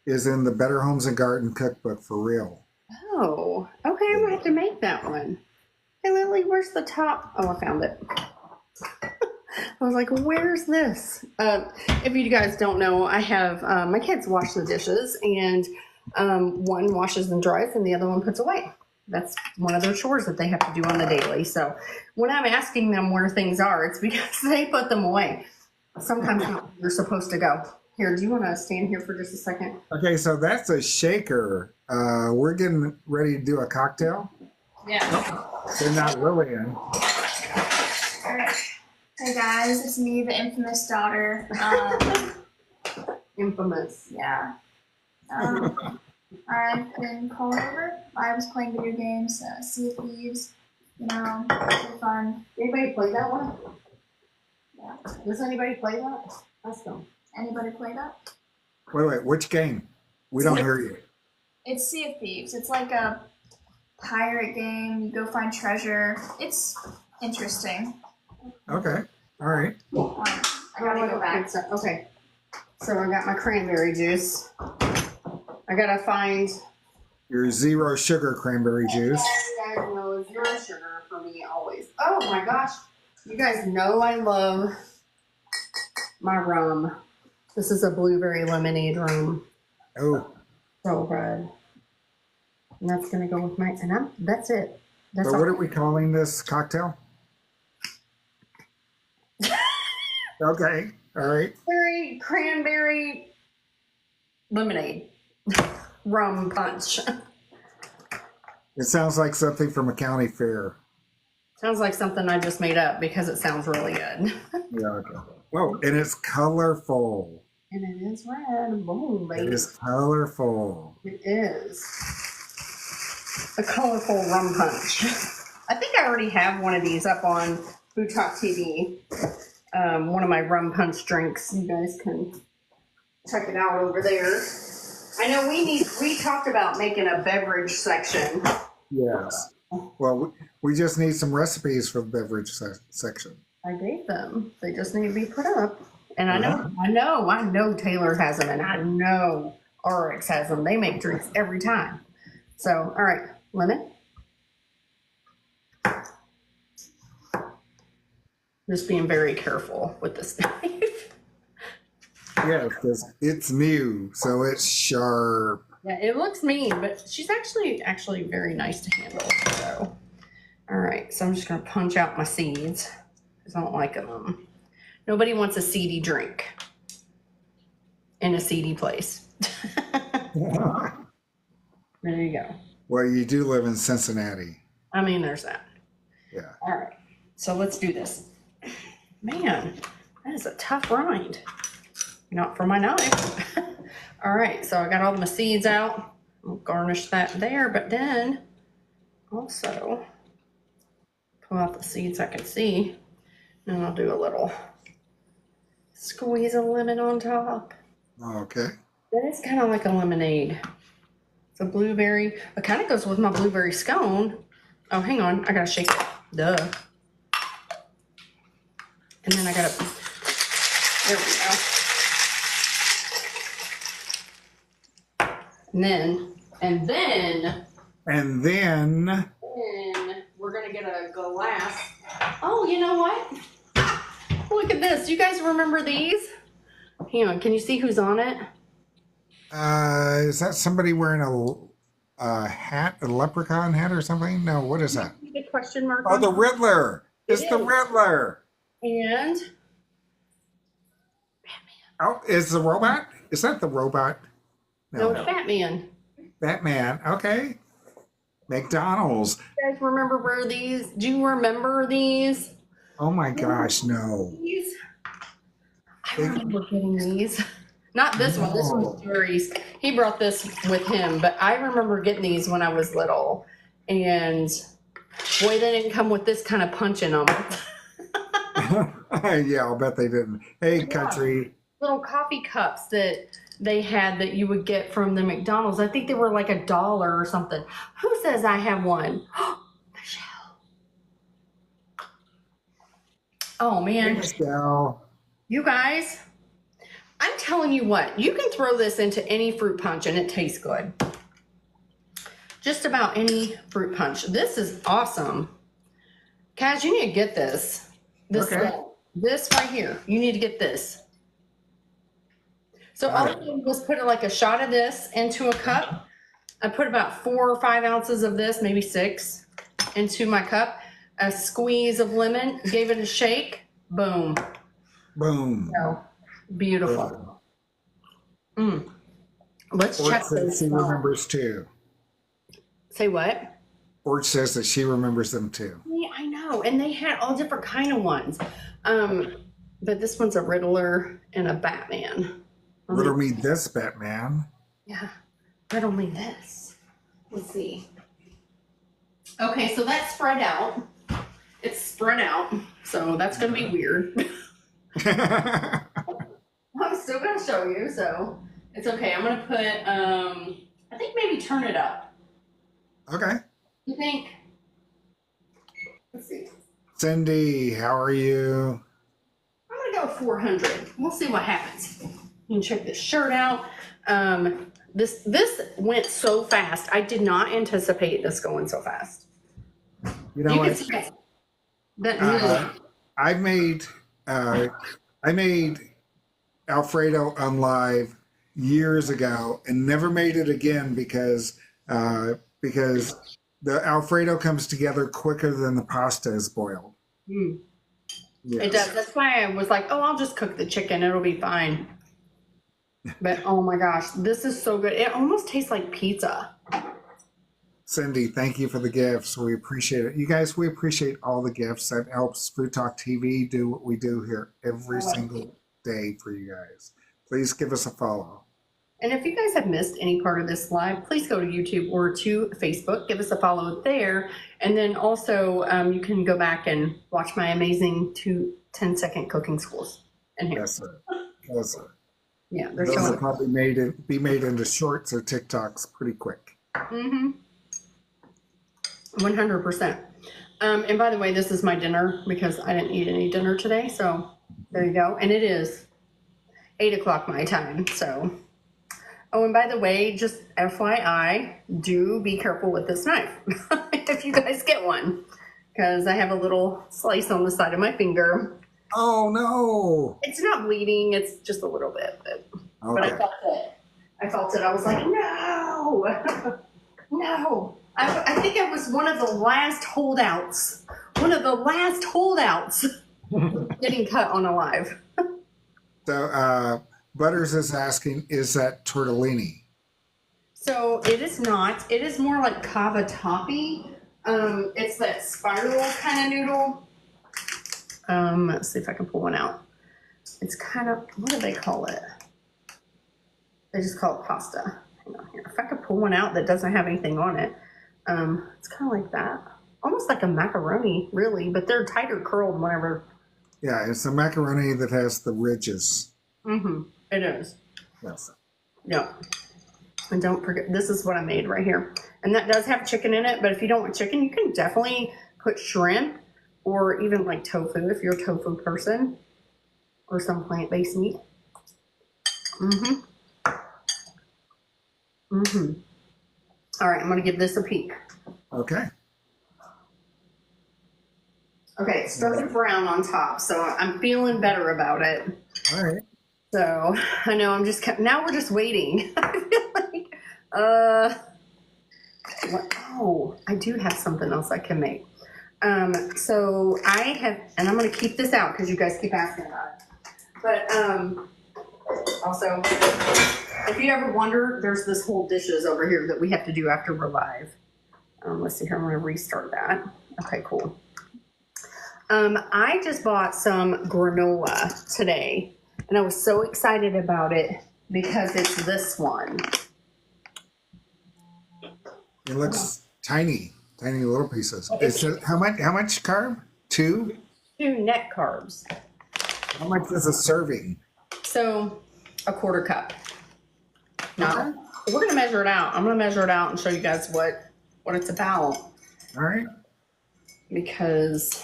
is in the Better Homes and Garden cookbook, for real. Oh, okay. I'm going to have to make that one. Hey, Lily, where's the top? Oh, I found it. I was like, where's this? If you guys don't know, I have my kids wash the dishes, and one washes and dries and the other one puts away. That's one of their chores that they have to do on the daily. So when I'm asking them where things are, it's because they put them away. Sometimes you're supposed to go. Here, do you want to stand here for just a second? Okay, so that's a shaker. We're getting ready to do a cocktail. Yeah. They're not Lillian. Alright. Hey guys, it's me, the infamous daughter. Infamous. Yeah. I've been called over. I was playing video games, Sea of Thieves, really fun. Anybody play that one? Yeah. Does anybody play that? Ask them. Anybody play that? Wait, which game? We don't hear you. It's Sea of Thieves. It's like a pirate game. You go find treasure. It's interesting. Okay. All right. I gotta go back. Okay. So I got my cranberry juice. I gotta find. Your 0 sugar cranberry juice. You guys know 0 sugar for me always. Oh my gosh. You guys know I love my rum. This is a blueberry lemonade rum. Oh. So good. And that's gonna go with my, that's it. That's So all. what are we calling this cocktail? Okay. All right. Cranberry lemonade. Rum punch. It sounds like something from a county fair. Sounds like something I just made up because it sounds really good. Yeah. Okay. Whoa, and it's colorful. And it is red. Boom, baby. It is colorful. It is. A colorful rum punch. I think I already have one of these up on FoodtokTV. One of my rum punch drinks. You guys can check it out over there. I know we talked about making a beverage section. Yes. Well, we just need some recipes for the beverage section. I gave them. They just need to be put up. And I know Taylor has them, and I know RX has them. They make drinks every time. So, all right, lemon. Just being very careful with this knife. Yeah, because it's new, so it's sharp. Yeah, it looks mean, but she's actually very nice to handle. So, all right, so I'm just gonna punch out my seeds because I don't like them. Nobody wants a seedy drink in a seedy place. Yeah. There you go. Well, you do live in Cincinnati. I mean, there's that. Yeah. All right, so let's do this. Man, that is a tough rind. Not for my knife. All right, so I got all my seeds out. I'll garnish that there, but then also pull out the seeds I can see. And I'll do a little squeeze of lemon on top. Okay. That is kind of like a lemonade. It's a blueberry. It kind of goes with my blueberry scone. Oh, hang on. I gotta shake it. Duh. And then I gotta, there we go. And then we're gonna get a glass. Oh, you know what? Look at this. You guys remember these? Hang on. Can you see who's on it? Is that somebody wearing a hat, a leprechaun hat or something? No, what is that? The question mark. Oh, the Riddler. It's the Riddler. And Oh, is the robot? Is that the robot? no, it's Batman. Batman. Okay. McDonald's. You guys remember where these? Do you remember these? Oh my gosh, no. These? I remember getting these. Not this one. This one's Jerry's. He brought this with him, but I remember getting these when I was little. And boy, they didn't come with this kind of punch in them. Yeah, I'll bet they didn't. Hey, country. Little coffee cups that they had that you would get from the McDonald's. I think they were like $1 or something. Who says I have one? Michelle. Oh man. Hey, Michelle. You guys, I'm telling you what, you can throw this into any fruit punch and it tastes good. Just about any fruit punch. This is awesome. Kaz, you need to get this. This right here. You need to get this. So all I did was put like a shot of this into a cup. I put about 4 or 5 ounces of this, maybe 6, into my cup. A squeeze of lemon, gave it a shake. Boom. Boom. So beautiful. Let's Orch check says this. she remembers too. Say what? Orch says that she remembers them too. Yeah, I know. And they had all different kind of ones. But this one's a Riddler and a Batman. Riddle me this, Batman. Yeah. Riddle me this. Let's see. Okay, so that's spread out. It's spread out. So that's going to be weird. I'm still going to show you, so it's okay. I'm going to put, I think maybe turn it up. Okay. You think? Let's see. Cindy, how are you? I'm gonna go 400. We'll see what happens. You can check this shirt out. This went so fast. I did not anticipate this going so fast. You know You can what? see that noodle. I made Alfredo on live years ago and never made it again because the Alfredo comes together quicker than the pasta is boiled. Mm. Yes. It does. That's why I was like, oh, I'll just cook the chicken. It'll be fine. But oh my gosh, this is so good. It almost tastes like pizza. Cindy, thank you for the gifts. We appreciate it. You guys, we appreciate all the gifts. That helps Food Talk TV do what we do here every single day for you guys. Please give us a follow. And if you guys have missed any part of this live, please go to YouTube or to Facebook. Give us a follow there. And then also you can go back and watch my amazing 10-second cooking schools in here. Yes, sir. Yes, sir. Yeah, they're Those showing. will probably be made into shorts or TikToks pretty quick. 100%. And by the way, this is my dinner because I didn't eat any dinner today. So there you go. And it is 8 o'clock my time. So, oh, and by the way, just FYI, do be careful with this knife if you guys get one, because I have a little slice on the side of my finger. Oh no! It's not bleeding. It's just a little bit. But Okay. I felt it. I was like, no, no. I think I was one of the last holdouts. Getting cut on a live. So Butters is asking, is that tortellini? So it is not. It is more like cavatappi. It's that spiral kind of noodle. Let's see if I can pull one out. It's kind of, what do they call it? They just call it pasta. Hang on here. If I could pull one out that doesn't have anything on it. It's kind of like that. Almost like a macaroni, really, but they're tighter curled whenever. Yeah, it's a macaroni that has the ridges. It is. Yes. Yeah. And don't forget, this is what I made right here. And that does have chicken in it, but if you don't want chicken, you can definitely put shrimp or even like tofu if you're a tofu person or some plant-based meat. All right, I'm going to give this a peek. Okay. Okay, it started brown on top, so I'm feeling better about it. All right. So I know I'm just now we're just waiting. I feel like oh, I do have something else I can make. So I have, and I'm gonna keep this out because you guys keep asking about it. But also, if you ever wonder, there's this whole dishes over here that we have to do after we're live. Let's see here. I'm gonna restart that. Okay, cool. I just bought some granola today. And I was so excited about it because it's this one. It looks tiny little pieces. It's how much carb? 2? 2 net carbs. How much is a serving? So a quarter cup. Now we're gonna measure it out. I'm gonna measure it out and show you guys what it's about. All right. Because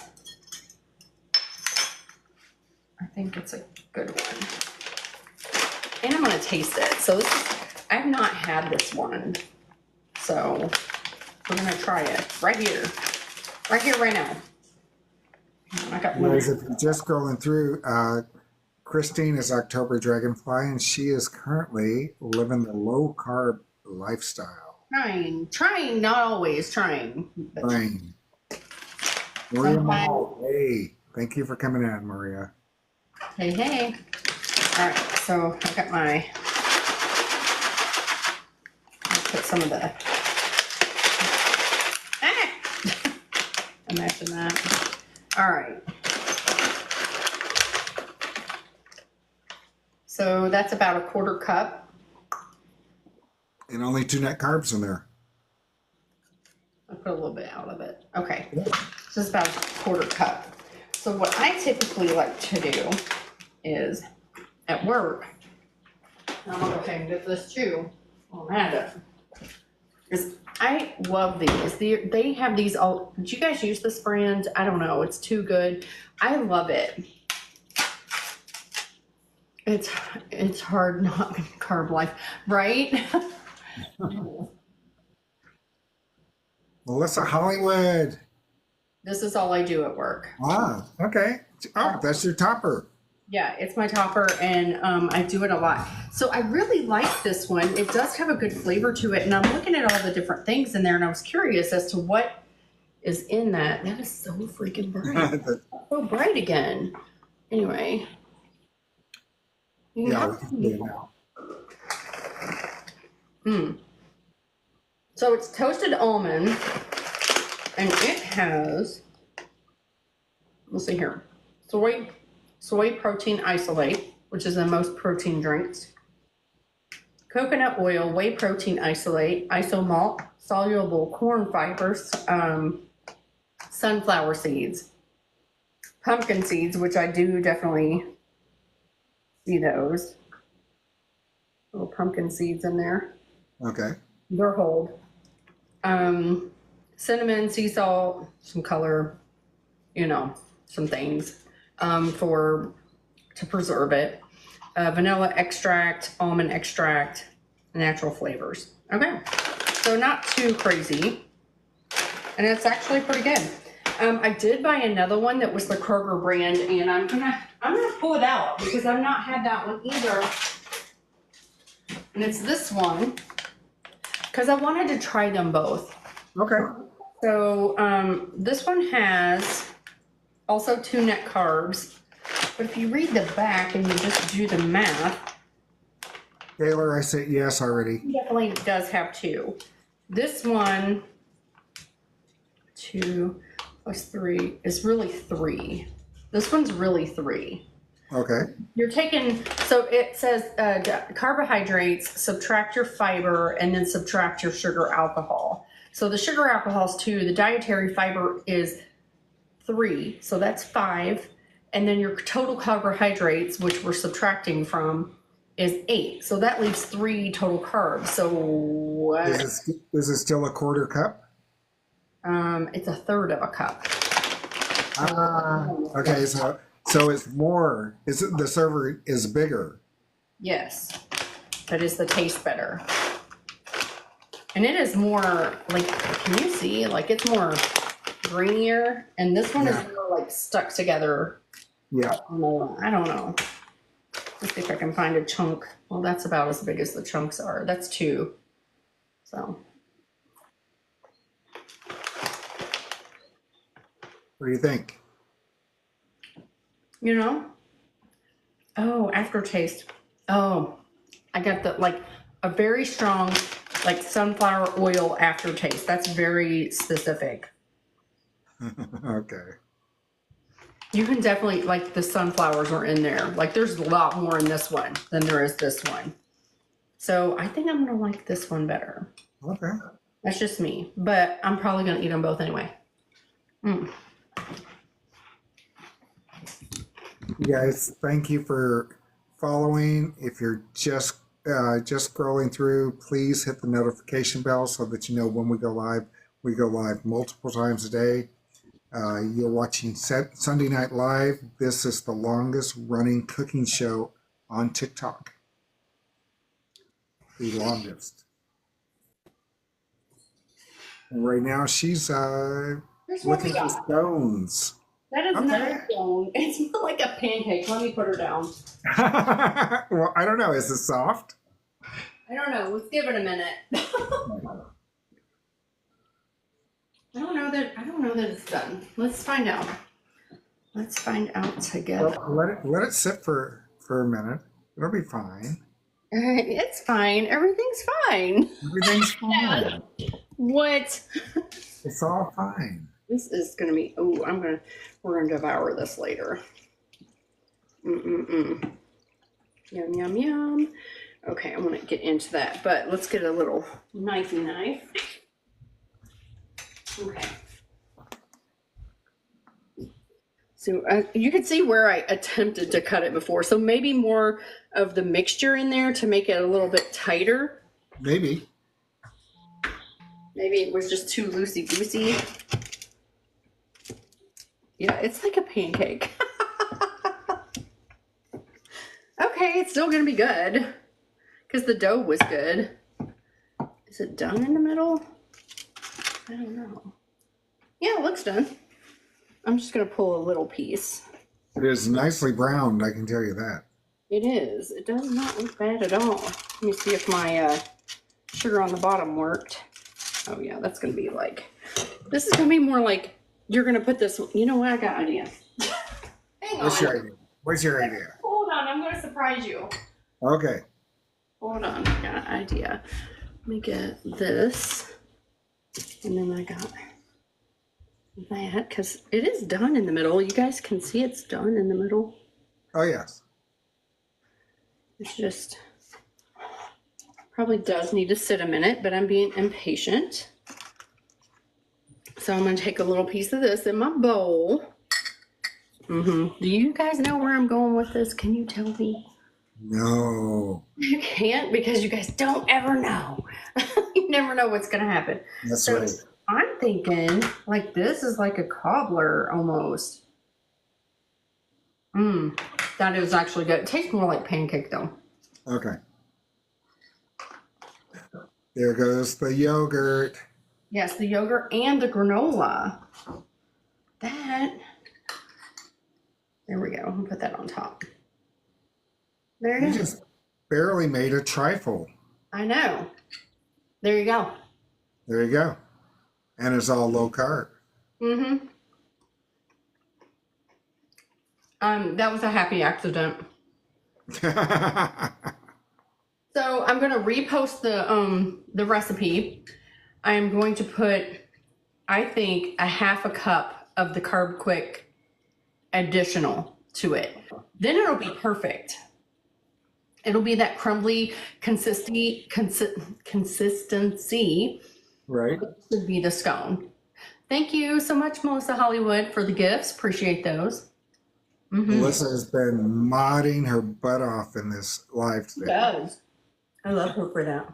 I think it's a good one. And I'm gonna taste it. So this is, I've not had this one. So we're gonna try it right here, right now. I got one. Guys, if you're just scrolling through, Christine is OctoberDragonFly, and she is currently living the low carb lifestyle. Trying, not always trying. Fine. Maria Mahal, hey, thank you for coming in, Maria. Hey. All right, so I got I'll put some of the, imagine that. All right. So that's about a quarter cup. And only 2 net carbs in there. I'll put a little bit out of it. Okay, so it's about a quarter cup. So what I typically like to do is at work, I'm gonna go ahead and get this too. I'll add it. I love these. They have these all. Did you guys use this brand? I don't know. It's too good. I love it. It's hard not carb life, right? Melissa Hollywood. This is all I do at work. Ah, okay. Oh, that's your topper. Yeah, it's my topper, and I do it a lot. So I really like this one. It does have a good flavor to it, and I'm looking at all the different things in there, and I was curious as to what is in that. That is so freaking bright. So bright again. Anyway. Yeah, we can do it now. So it's toasted almond, and it has, let's see here, soy protein isolate, which is in most protein drinks, coconut oil, whey protein isolate, isomalt, soluble corn fibers, sunflower seeds, pumpkin seeds, which I do definitely see those little pumpkin seeds in there. Okay. They're whole. Cinnamon, sea salt, some color, some things to preserve it. Vanilla extract, almond extract, natural flavors. Okay, so not too crazy, and it's actually pretty good. I did buy another one that was the Kroger brand, and I'm gonna pull it out because I've not had that one either. And it's this one because I wanted to try them both. Okay. So this one has also 2 net carbs, but if you read the back and you just do the math, Taylor, I said yes already. it definitely does have 2. This one, 2 plus 3 is really 3. This one's really 3. Okay. You're taking, so it says carbohydrates, subtract your fiber, and then subtract your sugar alcohol. So the sugar alcohol is 2, the dietary fiber is 3, so that's 5. And then your total carbohydrates, which we're subtracting from, is 8. So that leaves 3 total carbs. So is it still a quarter cup? it's a third of a cup. Okay, so it's more. The server is bigger. Yes, but is the taste better? And it is more like, can you see? Like it's more grainier, and this one is more like stuck together. Yeah. I don't know. Let's see if I can find a chunk. Well, that's about as big as the chunks are. That's 2. So. What do you think? Oh, aftertaste. Oh, I got a very strong, sunflower oil aftertaste. That's very specific. Okay. You can definitely, the sunflowers are in there. There's a lot more in this one than there is this one. So I think I'm going to like this one better. Okay. That's just me. But I'm probably going to eat them both anyway. You guys, thank you for following. If you're just scrolling through, please hit the notification bell so that you know when we go live. We go live multiple times a day. You're watching Sunday Night Live. This is the longest running cooking show on TikTok. The longest. And right now she's looking for scones. That is not a scone. It's more like a pancake. Let me put her down. Well, I don't know. Is it soft? I don't know. Let's give it a minute. I don't know that it's done. Let's find out. Let's find out together. Well, let it sit for a minute. It'll be fine. It's fine. Everything's fine. Everything's fine. What? It's all fine. This is gonna be. Oh, we're gonna devour this later. Yum yum yum. Okay, I want to get into that, but let's get a little knifey knife. Okay. So you can see where I attempted to cut it before. So maybe more of the mixture in there to make it a little bit tighter. Maybe. Maybe it was just too loosey-goosey. Yeah, it's like a pancake. Okay, it's still gonna be good because the dough was good. Is it done in the middle? I don't know. Yeah, it looks done. I'm just gonna pull a little piece. It is nicely browned, I can tell you that. It is. It does not look bad at all. Let me see if my sugar on the bottom worked. Oh yeah, that's gonna be like, this is gonna be more like, you're gonna put this, you know what, I got an idea. Hang What's on. your idea? What's your idea? Hold on, I'm gonna surprise you. Okay. Hold on, I got an idea. Let me get this. And then I got that, because it is done in the middle. You guys can see it's done in the middle. Oh, yes. It's just, probably does need to sit a minute, but I'm being impatient. So I'm gonna take a little piece of this in my bowl. Do you guys know where I'm going with this? Can you tell me? No. You can't, because you guys don't ever know. You never know what's gonna happen. That's So right. I'm thinking like this is like a cobbler almost. That is actually good. It tastes more like pancake though. Okay. There goes the yogurt. Yes, the yogurt and the granola. That, there we go. I'll put that on top. There it You is. just barely made a trifle. I know. There you go. There you go. And it's all low carb. That was a happy accident. So I'm going to repost the recipe. I'm going to put, I think, a half a cup of the Carbquik additional to it. Then it'll be perfect. It'll be that crumbly consistency. Right. Would be the scone. Thank you so much, Melissa Hollywood, for the gifts. Appreciate those. Melissa has been modding her butt off in this live She today. does. I love her for that.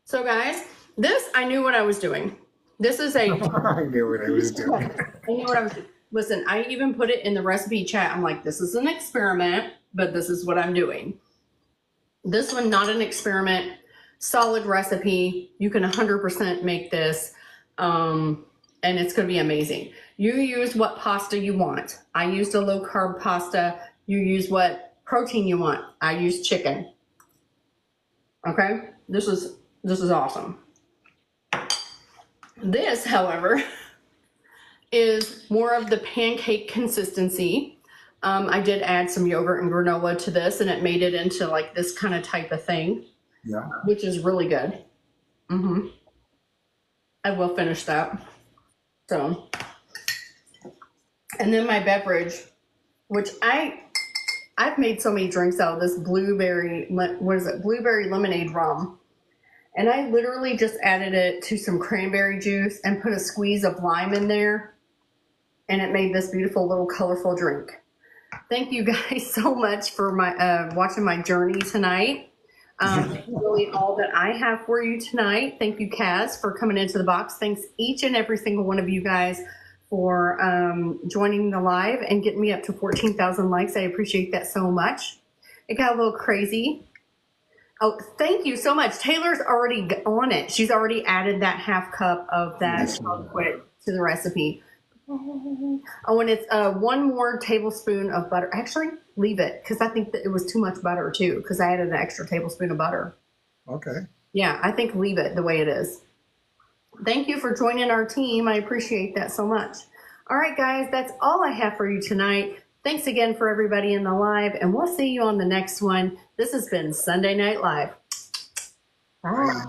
So guys, this, I knew what I was doing. This is a, I knew what I was doing. I knew what I was doing. Listen, I even put it in the recipe chat. I'm like, this is an experiment, but this is what I'm doing. This one, not an experiment, solid recipe. You can 100% make this, and it's going to be amazing. You use what pasta you want. I used a low carb pasta. You use what protein you want. I use chicken. Okay, this is awesome. This, however, is more of the pancake consistency. I did add some yogurt and granola to this, and it made it into like this kind of type of thing. Yeah. Which is really good. I will finish that. So, and then my beverage, which I've made so many drinks out of this blueberry, what is it? Blueberry lemonade rum. And I literally just added it to some cranberry juice and put a squeeze of lime in there. And it made this beautiful little colorful drink. Thank you guys so much for my watching my journey tonight. Really all that I have for you tonight. Thank you, Kaz, for coming into the box. Thanks each and every single one of you guys for joining the live and getting me up to 14,000 likes. I appreciate that so much. It got a little crazy. Oh, thank you so much. Taylor's already on it. She's already added that half cup of that chocolate to the recipe. Oh, and it's 1 more tablespoon of butter. Actually, leave it, because I think that it was too much butter too, because I added an extra tablespoon of butter. Okay. Yeah, I think leave it the way it is. Thank you for joining our team. I appreciate that so much. All right, guys, that's all I have for you tonight. Thanks again for everybody in the live, and we'll see you on the next one. This has been Sunday Night Live. Bye.